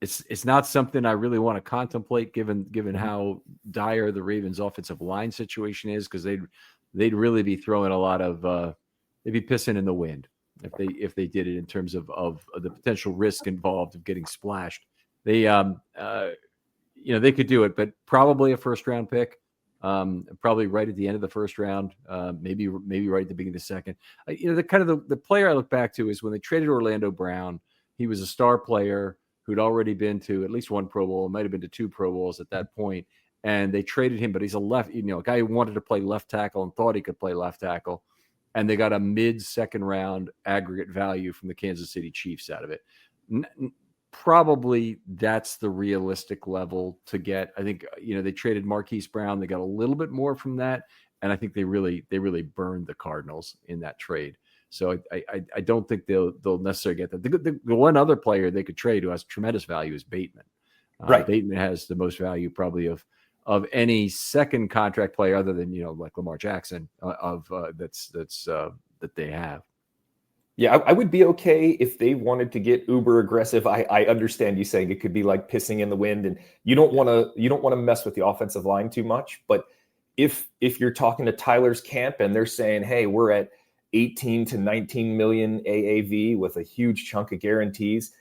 It's not something I really want to contemplate, given how dire the Ravens' offensive line situation is, because they'd really be throwing a lot of they'd be pissing in the wind if they did it, in terms of the potential risk involved of getting splashed. They they could do it, but probably a first round pick. Probably right at the end of the first round, maybe right at the beginning of the second. The player I look back to is when they traded Orlando Brown. He was a star player who'd already been to at least one Pro Bowl, might have been to 2 Pro Bowls at that point, and they traded him. But he's a guy who wanted to play left tackle and thought he could play left tackle, and they got a mid-second round aggregate value from the Kansas City Chiefs out of it. Probably that's the realistic level to get. I think they traded Marquise Brown. They got a little bit more from that, and I think they really burned the Cardinals in that trade. So I don't think they'll necessarily get that. The one other player they could trade who has tremendous value is Bateman. Right, Bateman has the most value probably of any second contract player other than like Lamar Jackson that they have. Yeah, I would be okay if they wanted to get uber aggressive. I understand you saying it could be like pissing in the wind, and you don't want to mess with the offensive line too much. But if you're talking to Tyler's camp and they're saying, "Hey, we're at 18 to 19 million AAV with a huge chunk of guarantees,"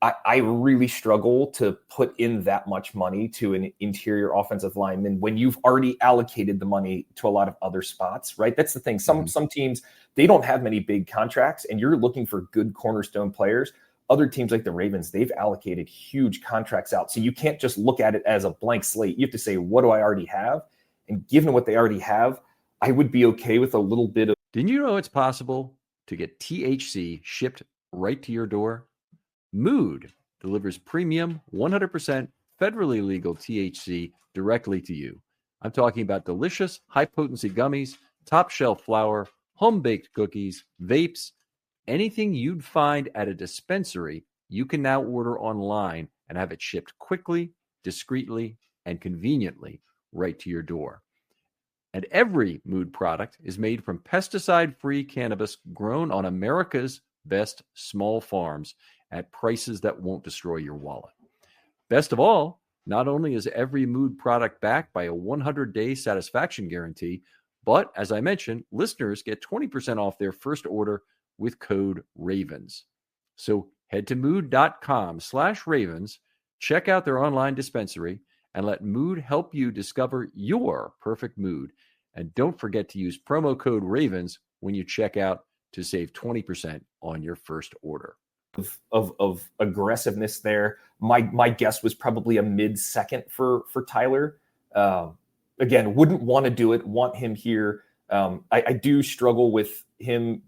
I really struggle to put in that much money to an interior offensive lineman when you've already allocated the money to a lot of other spots, right? That's the thing. Some teams, they don't have many big contracts, and you're looking for good cornerstone players. Other teams like the Ravens, they've allocated huge contracts out. So you can't just look at it as a blank slate. You have to say, what do I already have? And given what they already have, I would be okay with a little bit of. Didn't you know it's possible to get THC shipped right to your door? Mood delivers premium, 100% federally legal THC directly to you. I'm talking about delicious, high-potency gummies, top-shelf flour, home-baked cookies, vapes, anything you'd find at a dispensary, you can now order online and have it shipped quickly, discreetly, and conveniently right to your door. And every Mood product is made from pesticide-free cannabis grown on America's best small farms at prices that won't destroy your wallet. Best of all, not only is every Mood product backed by a 100-day satisfaction guarantee, but as I mentioned, listeners get 20% off their first order with code RAVENS. So head to mood.com/ravens, check out their online dispensary, and let Mood help you discover your perfect mood. And don't forget to use promo code RAVENS when you check out to save 20% on your first order. Of aggressiveness there. My guess was probably a mid-second for Tyler. Again, wouldn't want to do it, want him here. I do struggle with him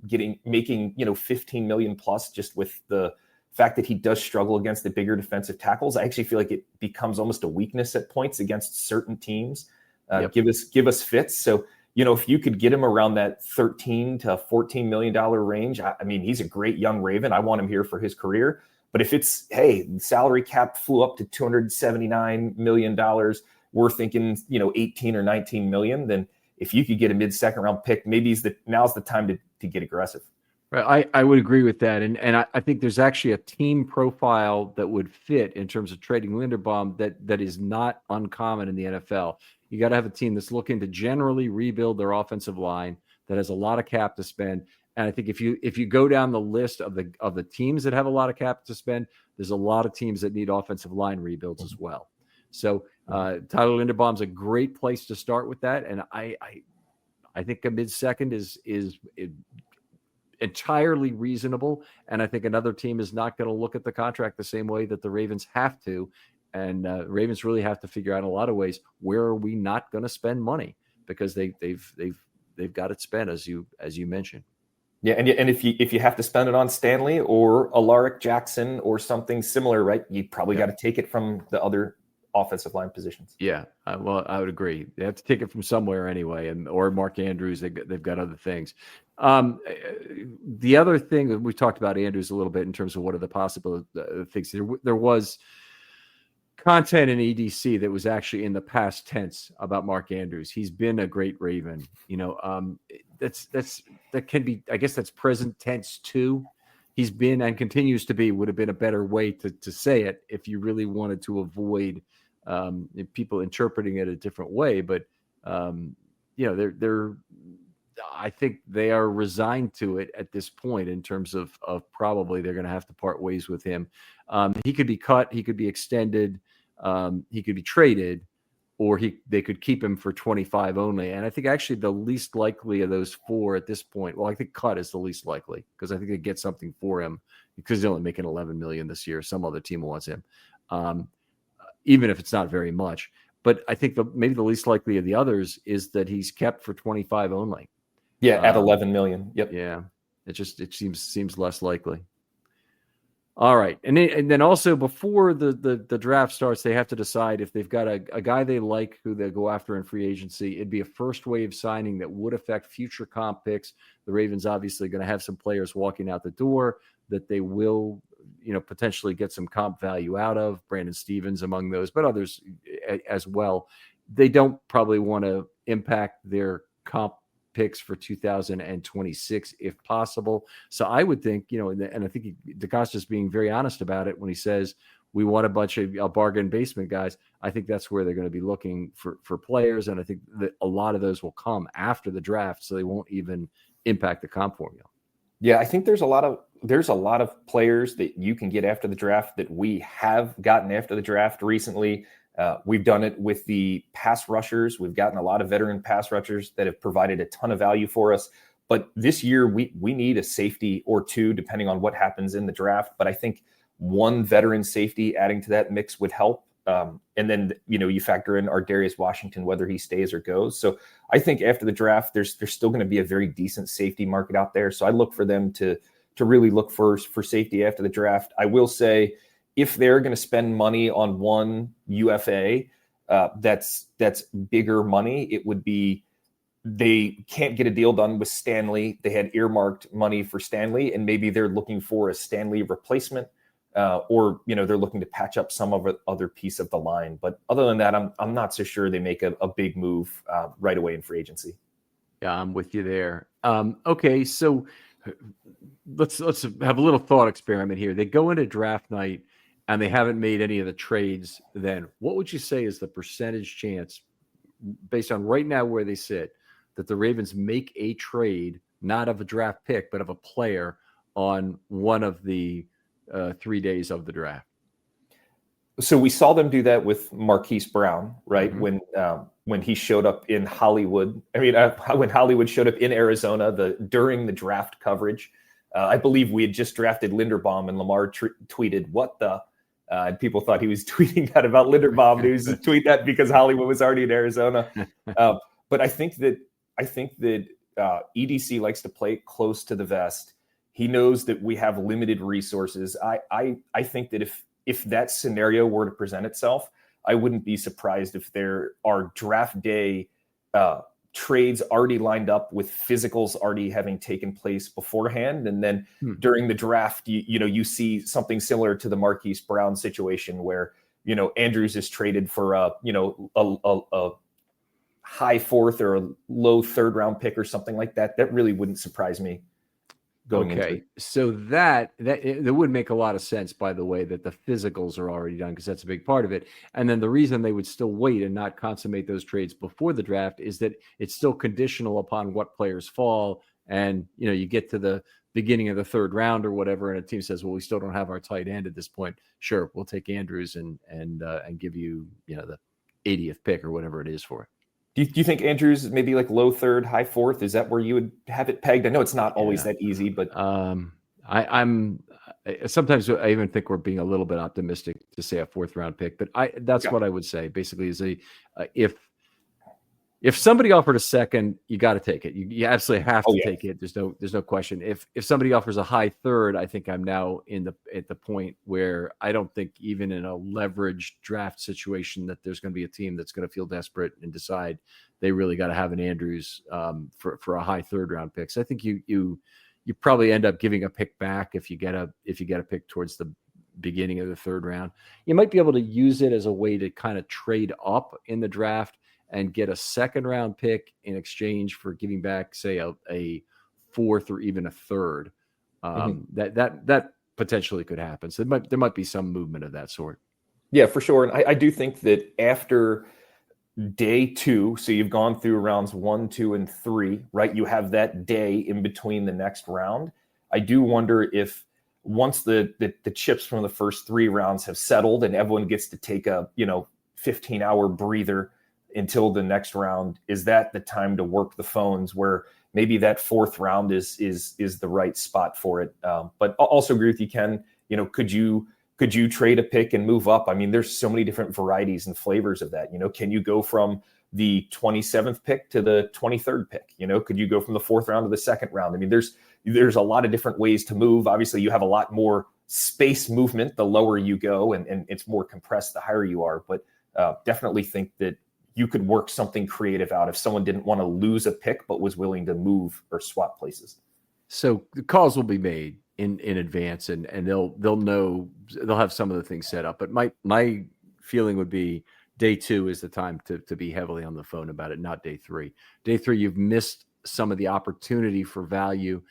making 15 million plus, just with the fact that he does struggle against the bigger defensive tackles. I actually feel like it becomes almost a weakness at points against certain teams. Give us fits. So, if you could get him around that $13 to $14 million range, I mean, he's a great young Raven. I want him here for his career. But if it's, hey, salary cap flew up to $279 million, we're thinking, 18 or 19 million, then if you could get a mid-second round pick, maybe now's the time to get aggressive. Right. I would agree with that. And I think there's actually a team profile that would fit in terms of trading Linderbaum that is not uncommon in the NFL. You got to have a team that's looking to generally rebuild their offensive line, that has a lot of cap to spend. And I think if you go down the list of the teams that have a lot of cap to spend, there's a lot of teams that need offensive line rebuilds as well. So Tyler Linderbaum's a great place to start with that. And I think a mid-second is entirely reasonable. And I think another team is not going to look at the contract the same way that the Ravens have to. And Ravens really have to figure out in a lot of ways, where are we not going to spend money, because they've got it spent, as you mentioned. Yeah, and if you have to spend it on Stanley or Alaric Jackson or something similar, right, you probably got to take it from the other offensive line positions. Yeah, well, I would agree. They have to take it from somewhere anyway, or Mark Andrews. They've got other things. The other thing, we talked about Andrews a little bit in terms of what are the possible things. There was content in EDC that was actually in the past tense about Mark Andrews. He's been a great Raven. That can be, I guess that's present tense too. He's been and continues to be, would have been a better way to say it if you really wanted to avoid people interpreting it a different way. But they're I think they are resigned to it at this point in terms of probably they're going to have to part ways with him. He could be cut, he could be extended, he could be traded, or they could keep him for 25 only. And I think actually the least likely of those four at this point, well, I think cut is the least likely because I think they get something for him because he's only making 11 million this year. Some other team wants him, even if it's not very much. But I think maybe the least likely of the others is that he's kept for 25 only. Yeah, at 11 million. Yep. Yeah, it seems less likely. All right, and then also before the draft starts, they have to decide if they've got a guy they like who they go after in free agency. It'd be a first wave signing that would affect future comp picks. The Ravens obviously going to have some players walking out the door that they will, potentially get some comp value out of. Brandon Stevens among those, but others as well. They don't probably want to impact their comp picks for 2026 if possible. So I would think, and I think DeCosta's being very honest about it when he says we want a bunch of bargain basement guys. I think that's where they're going to be looking for players, and I think that a lot of those will come after the draft, so they won't even impact the comp formula. Yeah, I think there's a lot of players that you can get after the draft that we have gotten after the draft recently. We've done it with the pass rushers. We've gotten a lot of veteran pass rushers that have provided a ton of value for us. But this year, we need a safety or two, depending on what happens in the draft. But I think one veteran safety adding to that mix would help. And then, you factor in Ardarius Washington, whether he stays or goes. So I think after the draft, there's still going to be a very decent safety market out there. So I look for them to really look for safety after the draft. I will say, if they're going to spend money on one UFA, that's bigger money. It would be they can't get a deal done with Stanley. They had earmarked money for Stanley, and maybe they're looking for a Stanley replacement, or they're looking to patch up some of other piece of the line. But other than that, I'm not so sure they make a big move right away in free agency. Yeah, I'm with you there. Okay, so let's have a little thought experiment here. They go into draft night and they haven't made any of the trades, then what would you say is the percentage chance, based on right now where they sit, that the Ravens make a trade, not of a draft pick, but of a player on one of the 3 days of the draft? So we saw them do that with Marquise Brown, right? Mm-hmm. When he showed up in Hollywood. When Hollywood showed up in Arizona during the draft coverage. I believe we had just drafted Linderbaum, and Lamar tweeted, "What the?" And people thought he was tweeting that about Linderbaum. He was tweeting that because Hollywood was already in Arizona. But I think that EDC likes to play close to the vest. He knows that we have limited resources. I think that if that scenario were to present itself, I wouldn't be surprised if there are draft day trades already lined up with physicals already having taken place beforehand. And then during the draft, you see something similar to the Marquise Brown situation where, Andrews is traded for a high fourth or a low third round pick or something like that. That really wouldn't surprise me. Okay, so that would make a lot of sense, by the way, that the physicals are already done, because that's a big part of it. And then the reason they would still wait and not consummate those trades before the draft is that it's still conditional upon what players fall. And, you get to the beginning of the third round or whatever, and a team says, well, we still don't have our tight end at this point. Sure, we'll take Andrews and give you, the 80th pick or whatever it is for it. Do you think Andrews is maybe like low third, high fourth? Is that where you would have it pegged? I know it's not always that easy, but I'm sometimes I even think we're being a little bit optimistic to say a fourth round pick, but that's what I would say basically is if somebody offered a second, you got to take it. You absolutely have to take it. There's no question. If somebody offers a high third, I think I'm now at the point where I don't think even in a leveraged draft situation that there's going to be a team that's going to feel desperate and decide they really got to have an Andrews for a high third round pick. So I think you probably end up giving a pick back if you get a pick towards the beginning of the third round. You might be able to use it as a way to kind of trade up in the draft and get a second round pick in exchange for giving back, say, a fourth or even a third. That potentially could happen. So there might be some movement of that sort. Yeah, for sure. And I do think that after day 2, so you've gone through rounds 1, 2, and 3, right? You have that day in between the next round. I do wonder if once the chips from the first 3 rounds have settled and everyone gets to take a 15-hour breather until the next round, is that the time to work the phones where maybe that 4th round is the right spot for it? But I'll also agree with you, Ken. Could you trade a pick and move up? I mean, there's so many different varieties and flavors of that. Can you go from the 27th pick to the 23rd pick? Could you go from the 4th round to the 2nd round? I mean, there's a lot of different ways to move. Obviously, you have a lot more space movement the lower you go, and it's more compressed the higher you are. But definitely think that you could work something creative out if someone didn't want to lose a pick but was willing to move or swap places. So the calls will be made in advance, and they'll know, they'll have some of the things set up. But my feeling would be day 2 is the time to be heavily on the phone about it, not day 3. Day 3, you've missed some of the opportunity for value.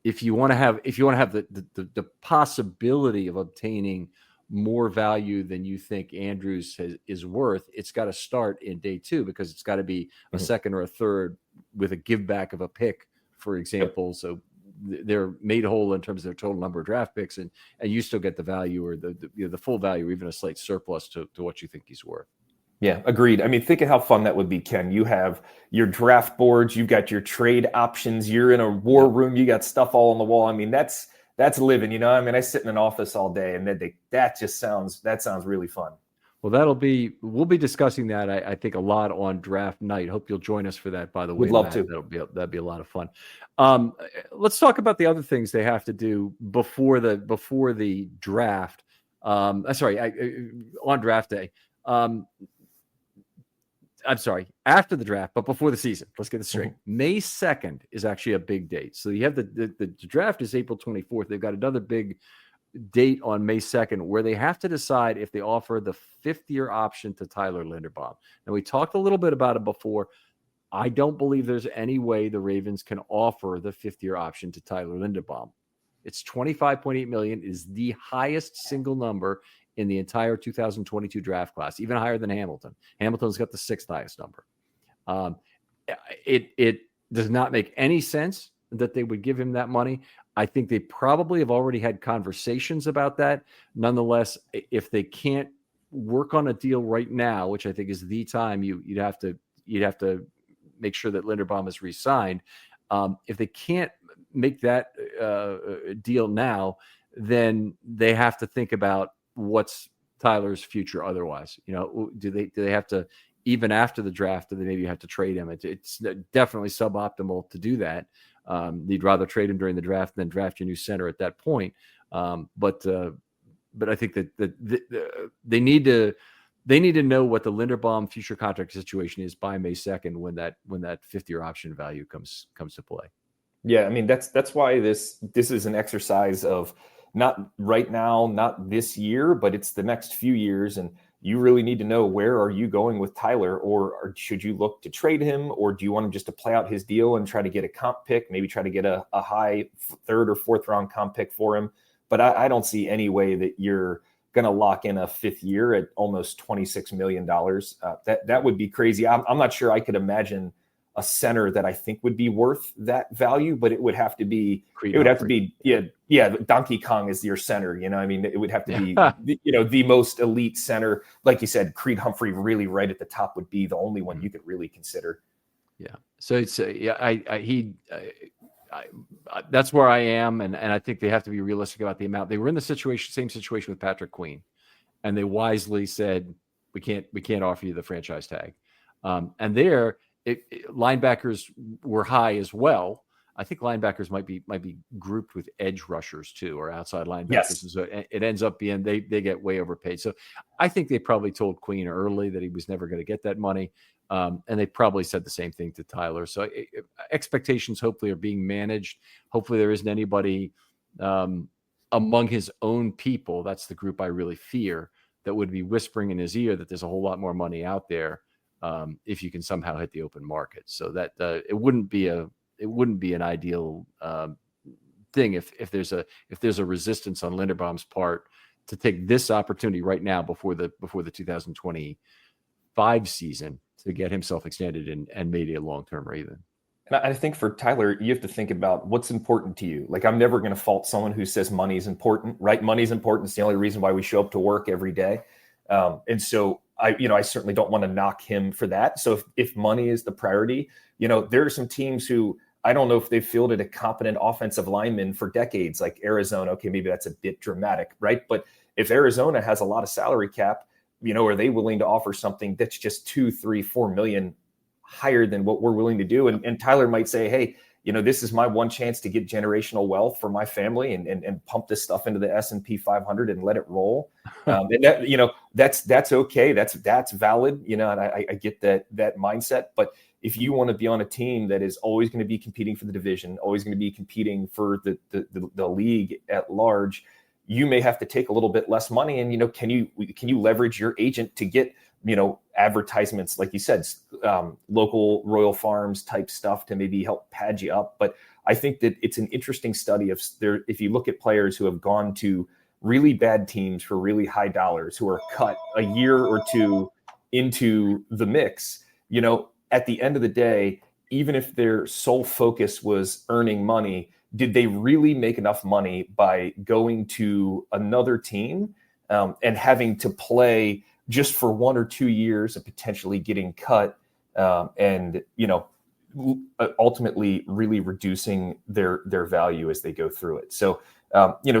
If you want to have the possibility of obtaining more value than you think Andrews is worth, it's got to start in day 2, because it's got to be a second or a third with a give back of a pick, for example. So they're made whole in terms of their total number of draft picks, and you still get the value, or the full value, or even a slight surplus to what you think he's worth. Yeah, agreed. I mean, think of how fun that would be, Ken. You have your draft boards, you've got your trade options, you're in a war room, you got stuff all on the wall. I mean, that's living, I mean, I sit in an office all day, and that sounds really fun. Well, we'll be discussing that, I think, a lot on draft night. Hope you'll join us for that, by the way. Would love Matt. to. That'd be a lot of fun. Let's talk about the other things they have to do before the draft. On draft day. I'm sorry, after the draft, but before the season. Let's get this straight. May 2nd is actually a big date. So you have the draft is April 24th. They've got another big date on May 2nd where they have to decide if they offer the 5th-year option to Tyler Linderbaum. Now, we talked a little bit about it before. I don't believe there's any way the Ravens can offer the 5th-year option to Tyler Linderbaum. It's $25.8 million, is the highest single number in the entire 2022 draft class, even higher than Hamilton. Hamilton's got the 6th highest number. It does not make any sense that they would give him that money. I think they probably have already had conversations about that. Nonetheless, if they can't work on a deal right now, which I think is the time, you'd have to make sure that Linderbaum is re-signed. If they can't make that deal now, then they have to think about what's Tyler's future otherwise. Do they have to, even after the draft, do they maybe have to trade him? It's definitely suboptimal to do that. You'd rather trade him during the draft than draft your new center at that point. But I think that they need to know what the Linderbaum future contract situation is by May 2nd, when that 5th-year option value comes to play. Yeah, I mean, that's why this is an exercise of not right now, not this year, but it's the next few years. And you really need to know, where are you going with Tyler, or should you look to trade him, or do you want him just to play out his deal and try to get a comp pick, maybe try to get a high 3rd or 4th round comp pick for him? But I don't see any way that you're going to lock in a 5th year at almost $26 million. That would be crazy. I'm not sure I could imagine a center that I think would be worth that value, but it would have to be, Donkey Kong is your center. I mean, it would have to be, the most elite center. Like you said, Creed Humphrey really right at the top would be the only one you could really consider. Yeah. So it's, that's where I am. And I think they have to be realistic about the amount. They were in the same situation with Patrick Queen, and they wisely said, we can't offer you the franchise tag. And there, linebackers were high as well. I think linebackers might be grouped with edge rushers too, or outside linebackers. Yes. And so it ends up being they get way overpaid. So I think they probably told Queen early that he was never going to get that money, and they probably said the same thing to Tyler. So expectations hopefully are being managed. Hopefully there isn't anybody among his own people, that's the group I really fear that would be whispering in his ear that there's a whole lot more money out there if you can somehow hit the open market. So that it wouldn't be an ideal thing if there's a resistance on Linderbaum's part to take this opportunity right now before the 2025 season to get himself extended and made a long-term Raven. And I think for Tyler, you have to think about what's important to you. Like, I'm never going to fault someone who says money is important, right? Money is important. It's the only reason why we show up to work every day. And so I certainly don't want to knock him for that. So if money is the priority, there are some teams who I don't know if they've fielded a competent offensive lineman for decades, like Arizona. Okay, maybe that's a bit dramatic, right? But if Arizona has a lot of salary cap, are they willing to offer something that's just 2, 3, 4 million higher than what we're willing to do? And Tyler might say, hey, this is my one chance to get generational wealth for my family and pump this stuff into the S&P 500 and let it roll. And that, that's okay. That's valid. And I get that mindset. But if you want to be on a team that is always going to be competing for the division, always going to be competing for the league at large, you may have to take a little bit less money. And, can you leverage your agent to get, advertisements, like you said, local Royal Farms type stuff to maybe help pad you up. But I think that it's an interesting study if you look at players who have gone to really bad teams for really high dollars, who are cut a year or two into the mix, at the end of the day, even if their sole focus was earning money, did they really make enough money by going to another team and having to play just for 1 or 2 years and potentially getting cut and ultimately really reducing their value as they go through it. So,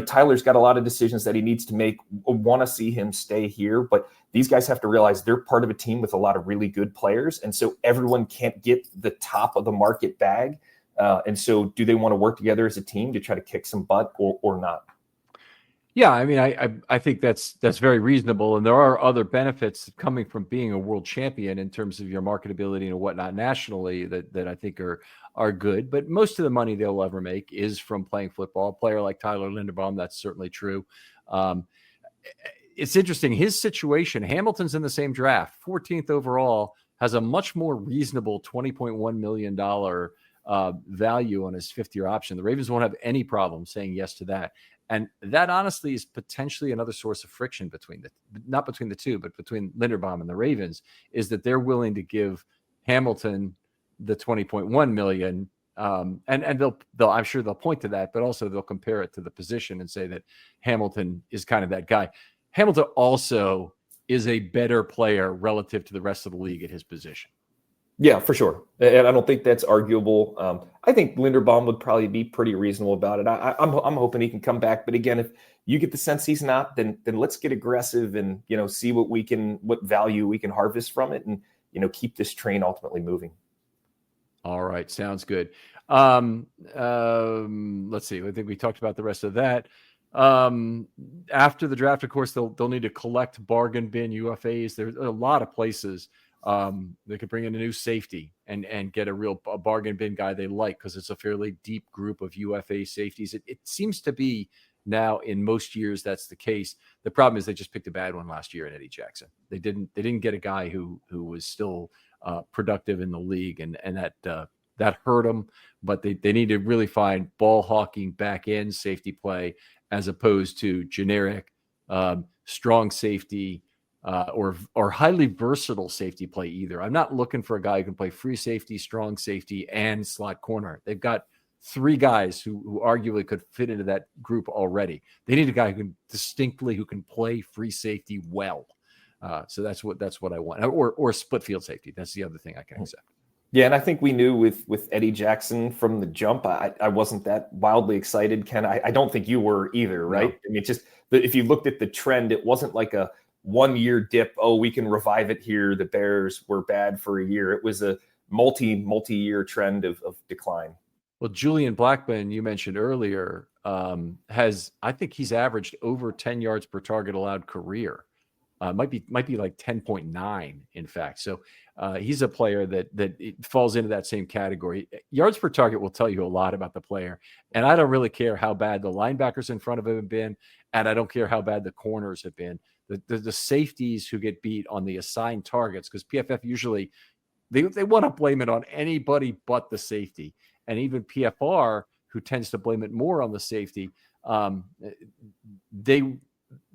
Tyler's got a lot of decisions that he needs to make. Want to see him stay here, but these guys have to realize they're part of a team with a lot of really good players. And so everyone can't get the top of the market bag. And so do they want to work together as a team to try to kick some butt or not? Yeah, I mean, I think that's very reasonable, and there are other benefits coming from being a world champion in terms of your marketability and whatnot nationally that I think are good. But most of the money they'll ever make is from playing football. A player like Tyler Linderbaum, that's certainly true. It's interesting. His situation, Hamilton's in the same draft, 14th overall, has a much more reasonable $20.1 million value on his fifth-year option. The Ravens won't have any problem saying yes to that. And that honestly is potentially another source of friction not between the two, but between Linderbaum and the Ravens, is that they're willing to give Hamilton the $20.1 million. And they'll I'm sure they'll point to that, but also they'll compare it to the position and say that Hamilton is kind of that guy. Hamilton also is a better player relative to the rest of the league at his position. Yeah, for sure. And I don't think that's arguable. I think Linderbaum would probably be pretty reasonable about it. I'm hoping he can come back. But again, if you get the sense he's not, then let's get aggressive and, see what value we can harvest from it and, keep this train ultimately moving. All right. Sounds good. Let's see. I think we talked about the rest of that. After the draft, of course, they'll need to collect bargain bin UFAs. There's a lot of places they could bring in a new safety and get a bargain bin guy they like, because it's a fairly deep group of UFA safeties. It seems to be now in most years that's the case. The problem is they just picked a bad one last year in Eddie Jackson. They didn't get a guy who was still productive in the league, and that hurt them. But they need to really find ball hawking back end safety play as opposed to generic strong safety. Or highly versatile safety play either. I'm not looking for a guy who can play free safety, strong safety, and slot corner. They've got 3 guys who arguably could fit into that group already. They need a guy who can play free safety well. So that's what I want. Or split field safety. That's the other thing I can accept. Yeah, and I think we knew with Eddie Jackson from the jump. I wasn't that wildly excited, Ken. I don't think you were either, right? No. I mean, if you looked at the trend, it wasn't like a 1-year dip. Oh, we can revive it here. The Bears were bad for a year. It was a multi-year trend of decline. Well, Julian Blackmon, you mentioned earlier, I think he's averaged over 10 yards per target allowed career. Might be like 10.9, in fact. So he's a player that it falls into that same category. Yards per target will tell you a lot about the player, and I don't really care how bad the linebackers in front of him have been, and I don't care how bad the corners have been. The safeties who get beat on the assigned targets, because PFF usually they want to blame it on anybody but the safety, and even PFR, who tends to blame it more on the safety,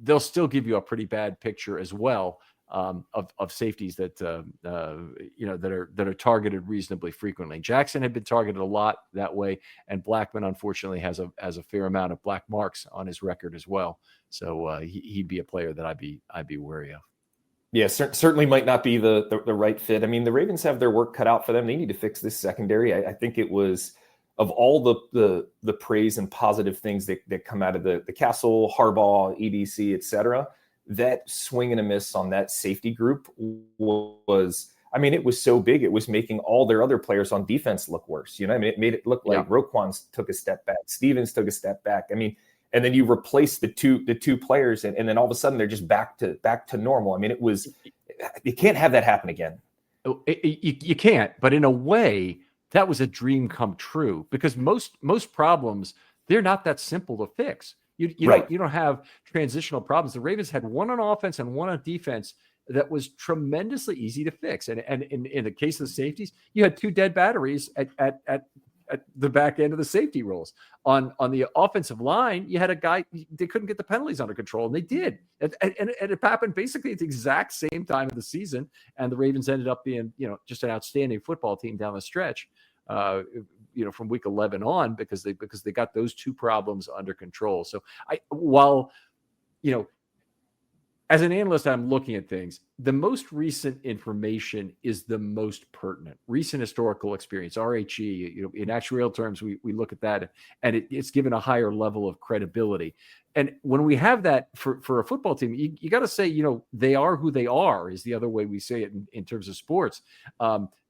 they'll still give you a pretty bad picture as well of safeties that that are targeted reasonably frequently. Jackson had been targeted a lot that way, and Blackman unfortunately has a fair amount of black marks on his record as well. So he'd be a player that I'd be wary of. Yeah, certainly might not be the right fit. I mean, the Ravens have their work cut out for them. They need to fix this secondary. I think it was, of all the praise and positive things that come out of the Castle, Harbaugh, EDC, et cetera, that swing and a miss on that safety group was, I mean, it was so big. It was making all their other players on defense look worse. You know, I mean, it made it look like Roquan took a step back, Stevens took a step back. I mean, and then you replace the two players, and then all of a sudden they're just back to normal. I mean, you can't have that happen again. You can't, but in a way, that was a dream come true, because most problems, they're not that simple to fix. You don't have transitional problems. The Ravens had one on offense and one on defense that was tremendously easy to fix. And in the case of the safeties, you had two dead batteries at the back end of the safety roles. On the offensive line, you had a guy, they couldn't get the penalties under control, and they did. And it happened basically at the exact same time of the season, and the Ravens ended up being, just an outstanding football team down the stretch, from week 11 on, because they got those two problems under control. So as an analyst, I'm looking at things. The most recent information is the most pertinent. Recent historical experience, RHE, in actuarial terms, we look at that, and it's given a higher level of credibility. And when we have that for a football team, you got to say, they are who they are, is the other way we say it in terms of sports.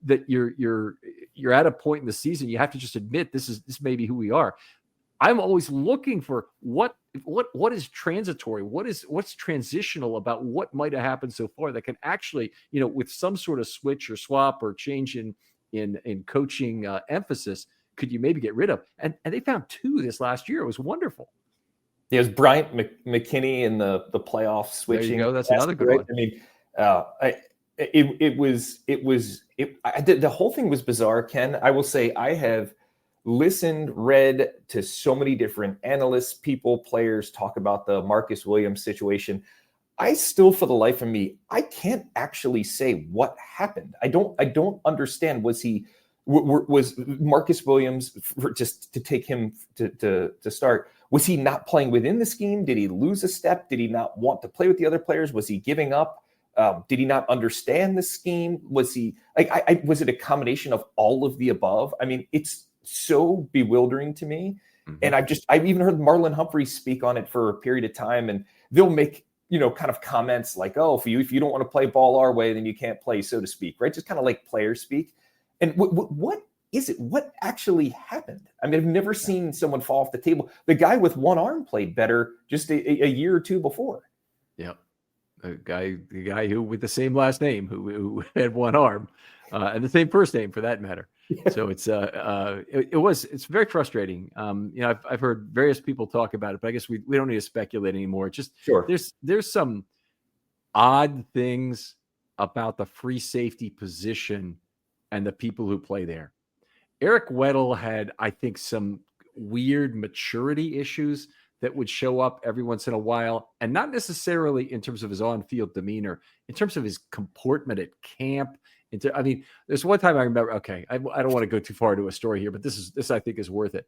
That you're at a point in the season, you have to just admit this may be who we are. I'm always looking for what is transitory, what's transitional about what might have happened so far that can actually, with some sort of switch or swap or change in coaching emphasis, could you maybe get rid of? And they found two this last year. It was wonderful. Yeah, it was Bryant McKinney in the playoff switching. There you go. That's another good one. I mean, the whole thing was bizarre, Ken. I will say I have listened, read to so many different analysts, people, players talk about the Marcus Williams situation. I still, for the life of me, I can't actually say what happened. I don't understand. Was Marcus Williams, just to take him to start, was he not playing within the scheme? Did he lose a step? Did he not want to play with the other players? Was he giving up? Did he not understand the scheme? Was he was it a combination of all of the above? I mean, it's so bewildering to me. Mm-hmm. And I've even heard Marlon Humphrey speak on it for a period of time, and they'll make, kind of comments like, oh, if you don't want to play ball our way, then you can't play, so to speak, right? Just kind of like players speak. And what is it? What actually happened? I mean, I've never seen someone fall off the table. The guy with one arm played better just a year or two before. Yeah. The guy who with the same last name who had one arm and the same first name for that matter. So it's very frustrating. I've heard various people talk about it, but I guess we don't need to speculate anymore. Just sure. There's some odd things about the free safety position and the people who play there. Eric Weddle had, I think, some weird maturity issues that would show up every once in a while, and not necessarily in terms of his on-field demeanor, in terms of his comportment at camp. There's one time I remember, okay, I don't want to go too far into a story here, but this I think is worth it.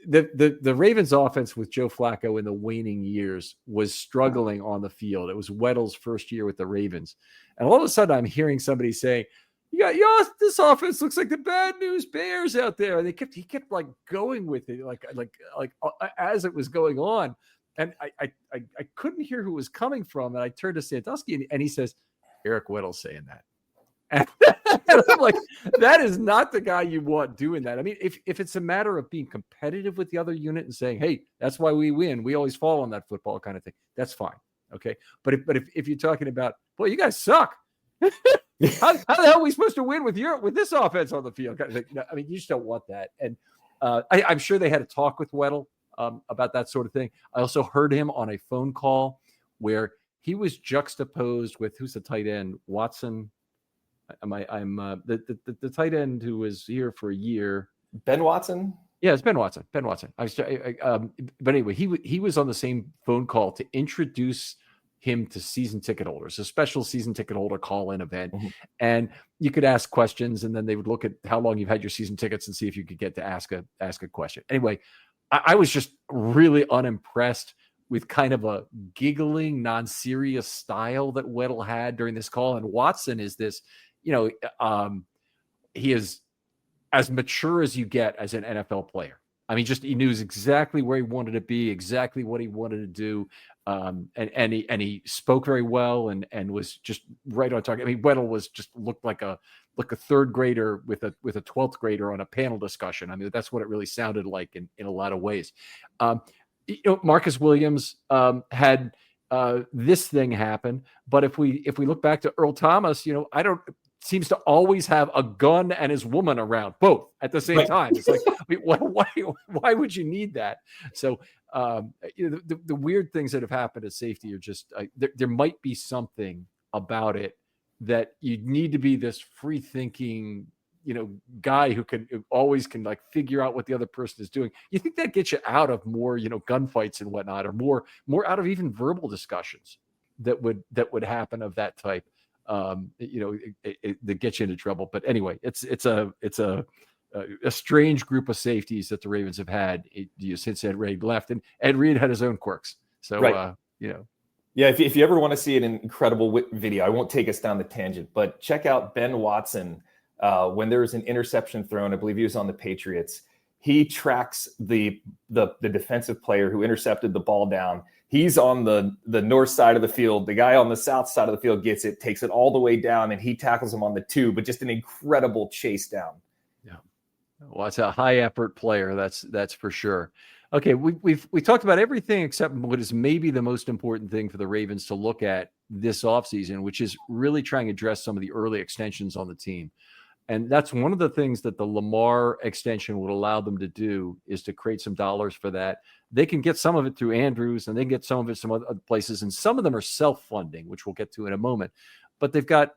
The Ravens offense with Joe Flacco in the waning years was struggling on the field. It was Weddle's first year with the Ravens. And all of a sudden I'm hearing somebody say, this offense looks like the bad news Bears out there. And he kept like going with it, like as it was going on. And I couldn't hear who it was coming from. And I turned to Sandusky and he says, Eric Weddle's saying that. And I'm like, that is not the guy you want doing that. I mean, if it's a matter of being competitive with the other unit and saying, hey, that's why we win, we always fall on that football kind of thing, that's fine. Okay. But if you're talking about, boy, you guys suck. how the hell are we supposed to win with this offense on the field? I mean, you just don't want that. And I'm sure they had a talk with Weddle about that sort of thing. I also heard him on a phone call where he was juxtaposed with, who's the tight end? Watson. I'm the tight end who was here for a year. Ben Watson. Yeah, it's Ben Watson. But anyway, he was on the same phone call to introduce him to season ticket holders, a special season ticket holder call-in event. Mm-hmm. And you could ask questions, and then they would look at how long you've had your season tickets and see if you could get to ask a question. Anyway, I was just really unimpressed with kind of a giggling, non-serious style that Weddle had during this call. And Watson is this, he is as mature as you get as an NFL player. I mean, he knew exactly where he wanted to be, exactly what he wanted to do. And he spoke very well and was just right on target. I mean, Weddle looked like a third grader with a 12th grader on a panel discussion. I mean, that's what it really sounded like in a lot of ways. Marcus Williams had this thing happen, but if we look back to Earl Thomas, seems to always have a gun and his woman around both at the same time. It's like, I mean, why would you need that? So the weird things that have happened at safety are just there might be something about it that you need to be this free thinking guy who always can like figure out what the other person is doing. You think that gets you out of more gunfights and whatnot, or more out of even verbal discussions that would happen of that type. That gets you into trouble. But anyway, it's a strange group of safeties that the Ravens have had since Ed Reed left, and Ed Reed had his own quirks. So, right. Yeah, if you ever want to see an incredible video, I won't take us down the tangent, but check out Ben Watson. When there was an interception thrown, I believe he was on the Patriots. He tracks the defensive player who intercepted the ball down. He's on the north side of the field. The guy on the south side of the field gets it, takes it all the way down, and he tackles him on the 2, but just an incredible chase down. Yeah. Well, it's a high effort player. That's for sure. Okay. We talked about everything except what is maybe the most important thing for the Ravens to look at this offseason, which is really trying to address some of the early extensions on the team. And that's one of the things that the Lamar extension would allow them to do, is to create some dollars for that. They can get some of it through Andrews, and they can get some of it some other places. And some of them are self-funding, which we'll get to in a moment. But they've got,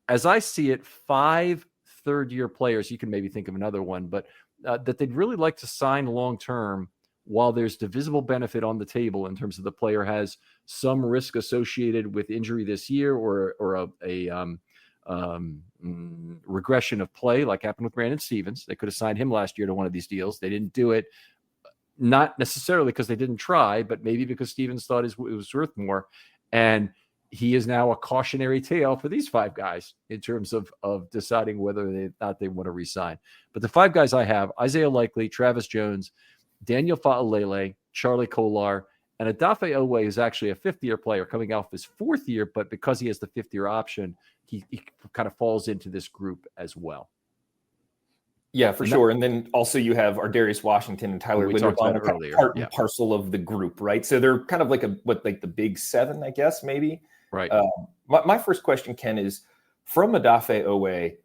as I see it, 5 third-year players. You can maybe think of another one, but that they'd really like to sign long-term while there's divisible benefit on the table in terms of the player has some risk associated with injury this year or a regression of play, like happened with Brandon Stevens. They could have signed him last year to one of these deals. They didn't do it, not necessarily because they didn't try, but maybe because Stevens thought it was worth more. And he is now a cautionary tale for these 5 guys in terms of deciding whether they thought they want to resign. But the 5 guys I have: Isaiah Likely, Travis Jones, Daniel Fa'alele, Charlie Kolar, and Odafe Oweh is actually a 5th-year player coming off his 4th year, but because he has the 5th-year option, he kind of falls into this group as well. Yeah, for sure. And then also you have Ardarius Washington and Tyler Linderbaum, part and parcel of the group, right? So they're kind of like the big 7, I guess, maybe. Right. My first question, Ken, is from Odafe Oweh,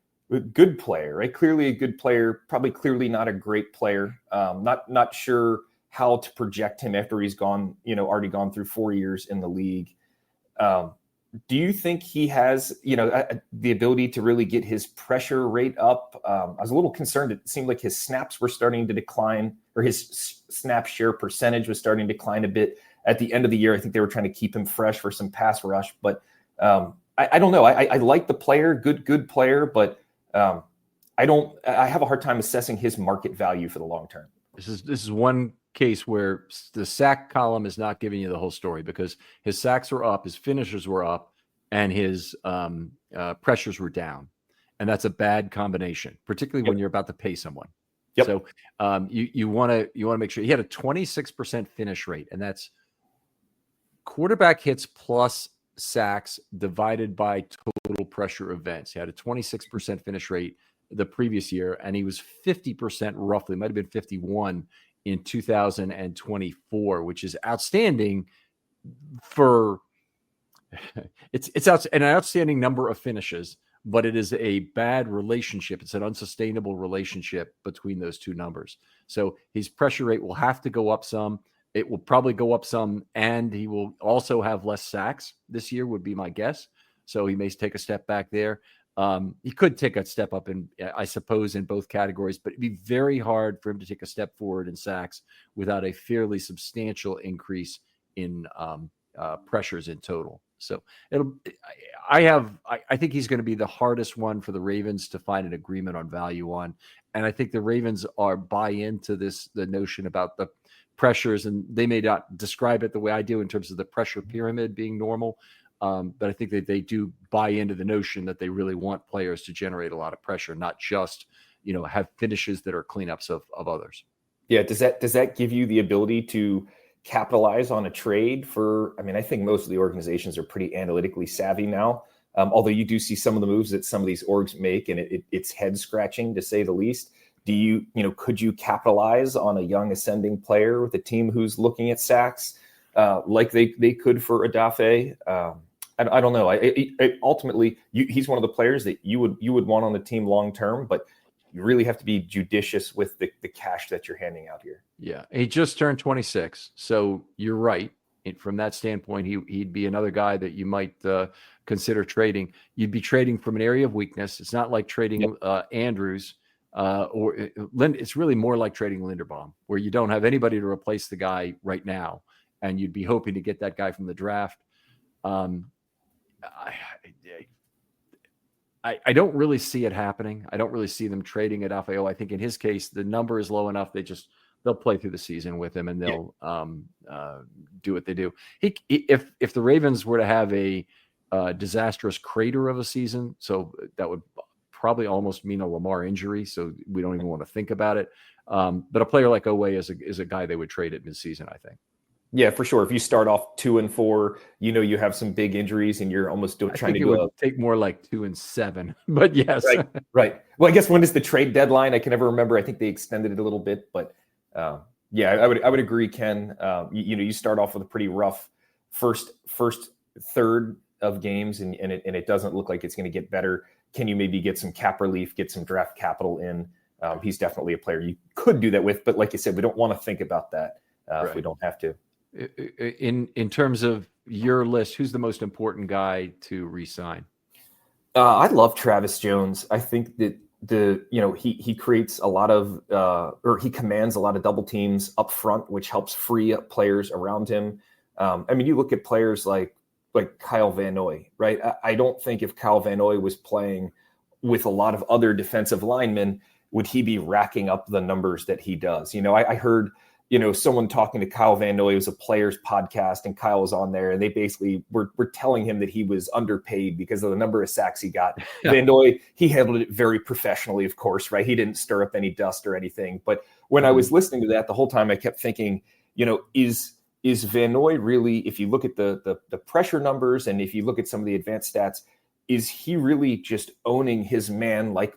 good player, right? Clearly a good player, probably clearly not a great player. Not sure how to project him after he's already gone through 4 years in the league. Do you think he has, the ability to really get his pressure rate up? I was a little concerned. It seemed like his snaps were starting to decline, or his snap share percentage was starting to decline a bit at the end of the year. I think they were trying to keep him fresh for some pass rush, but I don't know. I like the player, good player, but I have a hard time assessing his market value for the long term. This is one case where the sack column is not giving you the whole story, because his sacks were up, his finishers were up, and his pressures were down. And that's a bad combination, particularly when you're about to pay someone. Yep. So you want to make sure. He had a 26% finish rate, and that's quarterback hits plus sacks divided by total pressure events. He had a 26% finish rate the previous year, and he was 50% roughly, might have been 51 in 2024, which is outstanding for it's an outstanding number of finishes, but it is a bad relationship. It's an unsustainable relationship between those two numbers. So his pressure rate will have to go up some. It will probably go up some, and he will also have less sacks this year, would be my guess. So he may take a step back there. He could take a step up in, I suppose, in both categories, but it'd be very hard for him to take a step forward in sacks without a fairly substantial increase in pressures in total. So I think he's going to be the hardest one for the Ravens to find an agreement on value on. And I think the Ravens buy into the notion about the pressures, and they may not describe it the way I do in terms of the pressure pyramid being normal. But I think that they do buy into the notion that they really want players to generate a lot of pressure, not just, have finishes that are cleanups of others. Yeah. Does that give you the ability to capitalize on a trade I think most of the organizations are pretty analytically savvy now. Although you do see some of the moves that some of these orgs make, and it's head scratching to say the least. Could you capitalize on a young ascending player with a team who's looking at sacks like they could for Odafe? I don't know. Ultimately, he's one of the players that you would want on the team long term, but you really have to be judicious with the cash that you're handing out here. Yeah, he just turned 26, so you're right. From that standpoint, he'd be another guy that you might consider trading. You'd be trading from an area of weakness. It's not like trading Andrews, or it's really more like trading Linderbaum, where you don't have anybody to replace the guy right now, and you'd be hoping to get that guy from the draft. I don't really see it happening. I don't really see them trading at Afeo. I think in his case, the number is low enough. They'll play through the season with him, and they'll do what they do. If the Ravens were to have a disastrous crater of a season, so that would probably almost mean a Lamar injury. So we don't even want to think about it. But a player like Owe is a guy they would trade at midseason, I think. Yeah, for sure. If you start off 2-4, you have some big injuries, and you're almost trying to do take more like 2-7. But yes, right. Well, I guess when is the trade deadline? I can never remember. I think they extended it a little bit, but I would agree, Ken. You start off with a pretty rough first third of games, and it doesn't look like it's going to get better. Can you maybe get some cap relief, get some draft capital in? He's definitely a player you could do that with, but like you said, we don't want to think about that if we don't have to. In terms of your list, who's the most important guy to re-sign? I love Travis Jones. I think that he creates a lot of or he commands a lot of double teams up front, which helps free up players around him. You look at players like Kyle Van Noy, right? I don't think if Kyle Van Noy was playing with a lot of other defensive linemen, would he be racking up the numbers that he does? I heard someone talking to Kyle Van Noy. It was a Players podcast, and Kyle was on there, and they basically were telling him that he was underpaid because of the number of sacks he got. Van Noy, he handled it very professionally, of course, right? He didn't stir up any dust or anything. But when I was listening to that, the whole time I kept thinking, is Van Noy really, if you look at the pressure numbers and if you look at some of the advanced stats, is he really just owning his man like,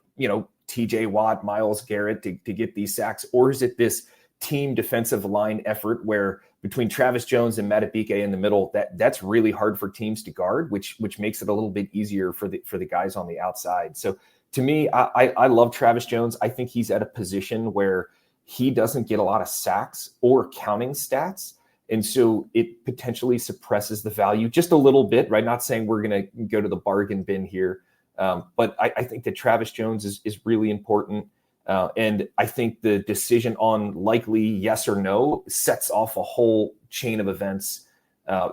TJ Watt, Myles Garrett to get these sacks? Or is it this team defensive line effort where between Travis Jones and Madubuike in the middle, that's really hard for teams to guard, which makes it a little bit easier for the guys on the outside. So to me, I love Travis Jones. I think he's at a position where he doesn't get a lot of sacks or counting stats. And so it potentially suppresses the value just a little bit, right? Not saying we're going to go to the bargain bin here. But I think that Travis Jones is really important. And I think the decision on likely yes or no sets off a whole chain of events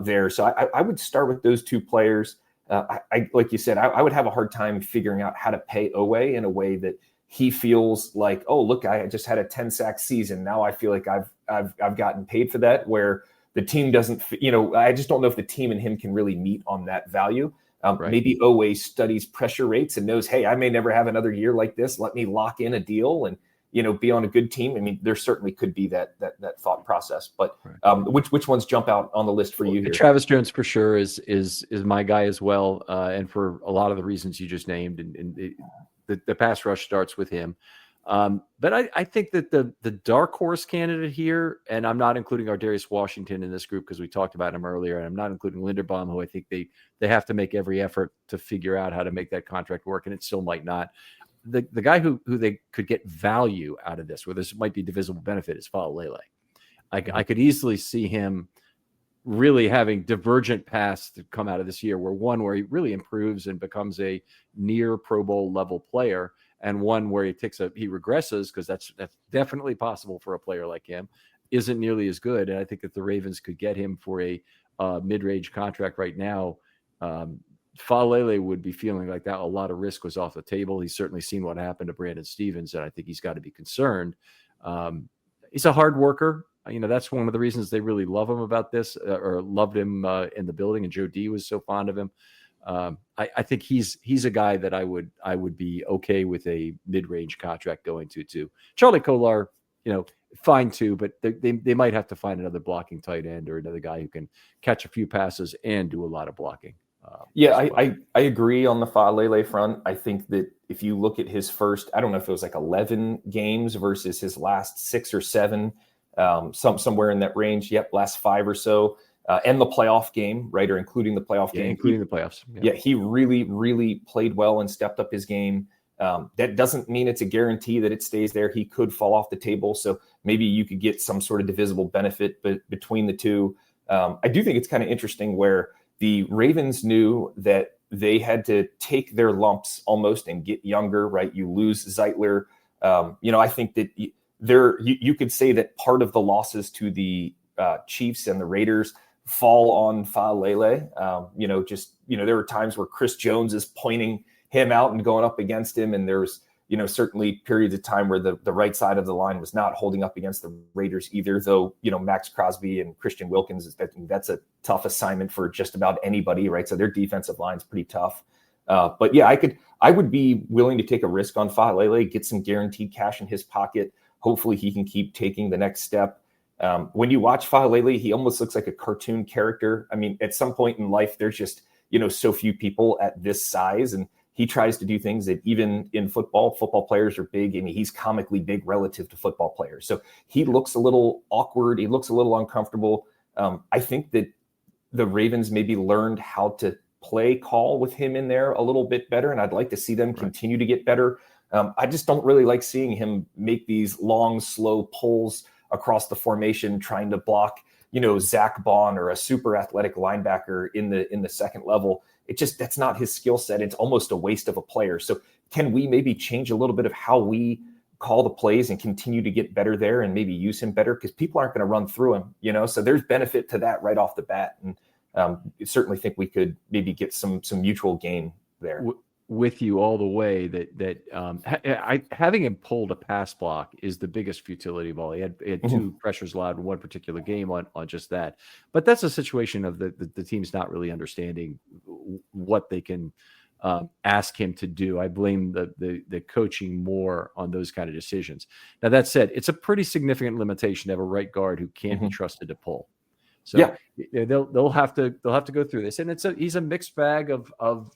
there. So I would start with those two players. I like you said, I would have a hard time figuring out how to pay Owe in a way that he feels like, oh, look, I just had a 10-sack season. Now I feel like I've gotten paid for that, where the team doesn't, I just don't know if the team and him can really meet on that value. Right. Maybe Owe studies pressure rates and knows, hey, I may never have another year like this. Let me lock in a deal and, be on a good team. There certainly could be that thought process, but which ones jump out on the list for you here? Travis Jones for sure is my guy as well. And for a lot of the reasons you just named, and the pass rush starts with him. But I think that the dark horse candidate here, and I'm not including Ardarius Washington in this group because we talked about him earlier, and I'm not including Linderbaum, who I think they have to make every effort to figure out how to make that contract work, and it still might not. The guy who they could get value out of this, where this might be divisible benefit, is Faalele. I could easily see him really having divergent paths to come out of this year, where he really improves and becomes a near Pro Bowl level player, and one where he regresses, because that's definitely possible for a player like him, isn't nearly as good. And I think that the Ravens could get him for a mid-range contract right now. Faalele would be feeling like that a lot of risk was off the table. He's certainly seen what happened to Brandon Stevens, and I think he's got to be concerned. He's a hard worker. That's one of the reasons they really love him about this, or loved him in the building, and Joe D was so fond of him. I think he's a guy that I would be okay with a mid-range contract going to too. Charlie Kolar, fine too, but they might have to find another blocking tight end or another guy who can catch a few passes and do a lot of blocking. I agree on the Faalele front. I think that if you look at his first, I don't know if it was like 11 games versus his last 6 or 7, somewhere in that range. Yep, last 5 or so. And the playoff game, right? Or including the playoff game. Including the playoffs. Yeah, he really, really played well and stepped up his game. That doesn't mean it's a guarantee that it stays there. He could fall off the table. So maybe you could get some sort of divisible benefit between the two. I do think it's kind of interesting where the Ravens knew that they had to take their lumps almost and get younger, right? You lose Zeitler. I think that you could say that part of the losses to the Chiefs and the Raiders fall on Faalele. There were times where Chris Jones is pointing him out and going up against him, and there's certainly periods of time where the right side of the line was not holding up against the Raiders either, though Max Crosby and Christian Wilkins, that's a tough assignment for just about anybody, right? So their defensive line's pretty tough. But yeah, I would be willing to take a risk on Faalele, get some guaranteed cash in his pocket. Hopefully he can keep taking the next step. When you watch Faalele, he almost looks like a cartoon character. I mean, at some point in life, there's just, so few people at this size, and he tries to do things that even in football players are big. I mean, he's comically big relative to football players. So he looks a little awkward. He looks a little uncomfortable. I think that the Ravens maybe learned how to play call with him in there a little bit better, and I'd like to see them continue to get better. I just don't really like seeing him make these long, slow pulls across the formation, trying to block, Zach Bond or a super athletic linebacker in the second level. That's not his skill set. It's almost a waste of a player. So can we maybe change a little bit of how we call the plays and continue to get better there and maybe use him better? Because people aren't going to run through him, so there's benefit to that right off the bat. And I certainly think we could maybe get some mutual gain there. With you all the way that having him pulled a pass block is the biggest futility of all. He had 2 pressures allowed in one particular game on just that. But that's a situation of the team's not really understanding what they can ask him to do. I blame the coaching more on those kind of decisions. Now, that said, it's a pretty significant limitation to have a right guard who can't be trusted to pull. So they'll have to go through this. And he's a mixed bag of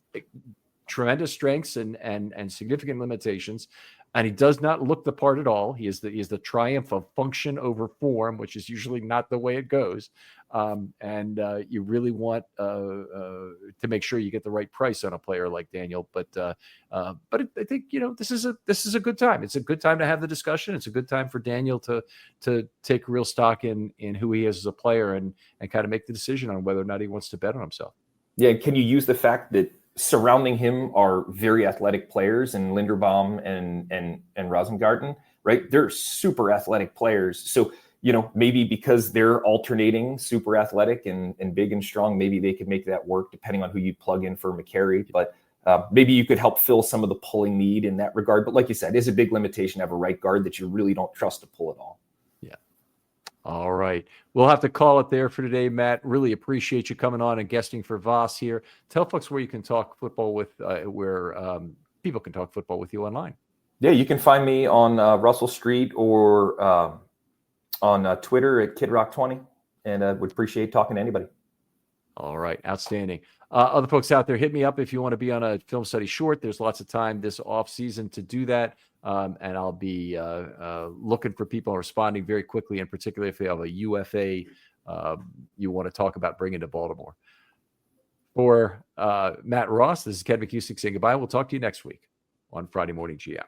tremendous strengths and significant limitations, and he does not look the part at all. He is the triumph of function over form, which is usually not the way it goes. You really want to make sure you get the right price on a player like Daniel. But I think this is a good time. It's a good time to have the discussion. It's a good time for Daniel to take real stock in who he is as a player and kind of make the decision on whether or not he wants to bet on himself. Yeah, can you use the fact that surrounding him are very athletic players, and Linderbaum and Rosengarten, right? They're super athletic players. So, maybe because they're alternating super athletic and big and strong, maybe they could make that work depending on who you plug in for McCary. But maybe you could help fill some of the pulling need in that regard. But like you said, it is a big limitation to have a right guard that you really don't trust to pull it all. All right. We'll have to call it there for today, Matt. Really appreciate you coming on and guesting for Voss here. Tell folks where you can talk football with, where people can talk football with you online. Yeah, you can find me on Russell Street or on Twitter at KidRock20, and would appreciate talking to anybody. All right. Outstanding. Other folks out there, hit me up if you want to be on a film study short. There's lots of time this off season to do that. And I'll be looking for people responding very quickly, and particularly if you have a UFA you want to talk about bringing to Baltimore. For Matt Ross, this is Ken McCusick saying goodbye. We'll talk to you next week on Friday Morning GM.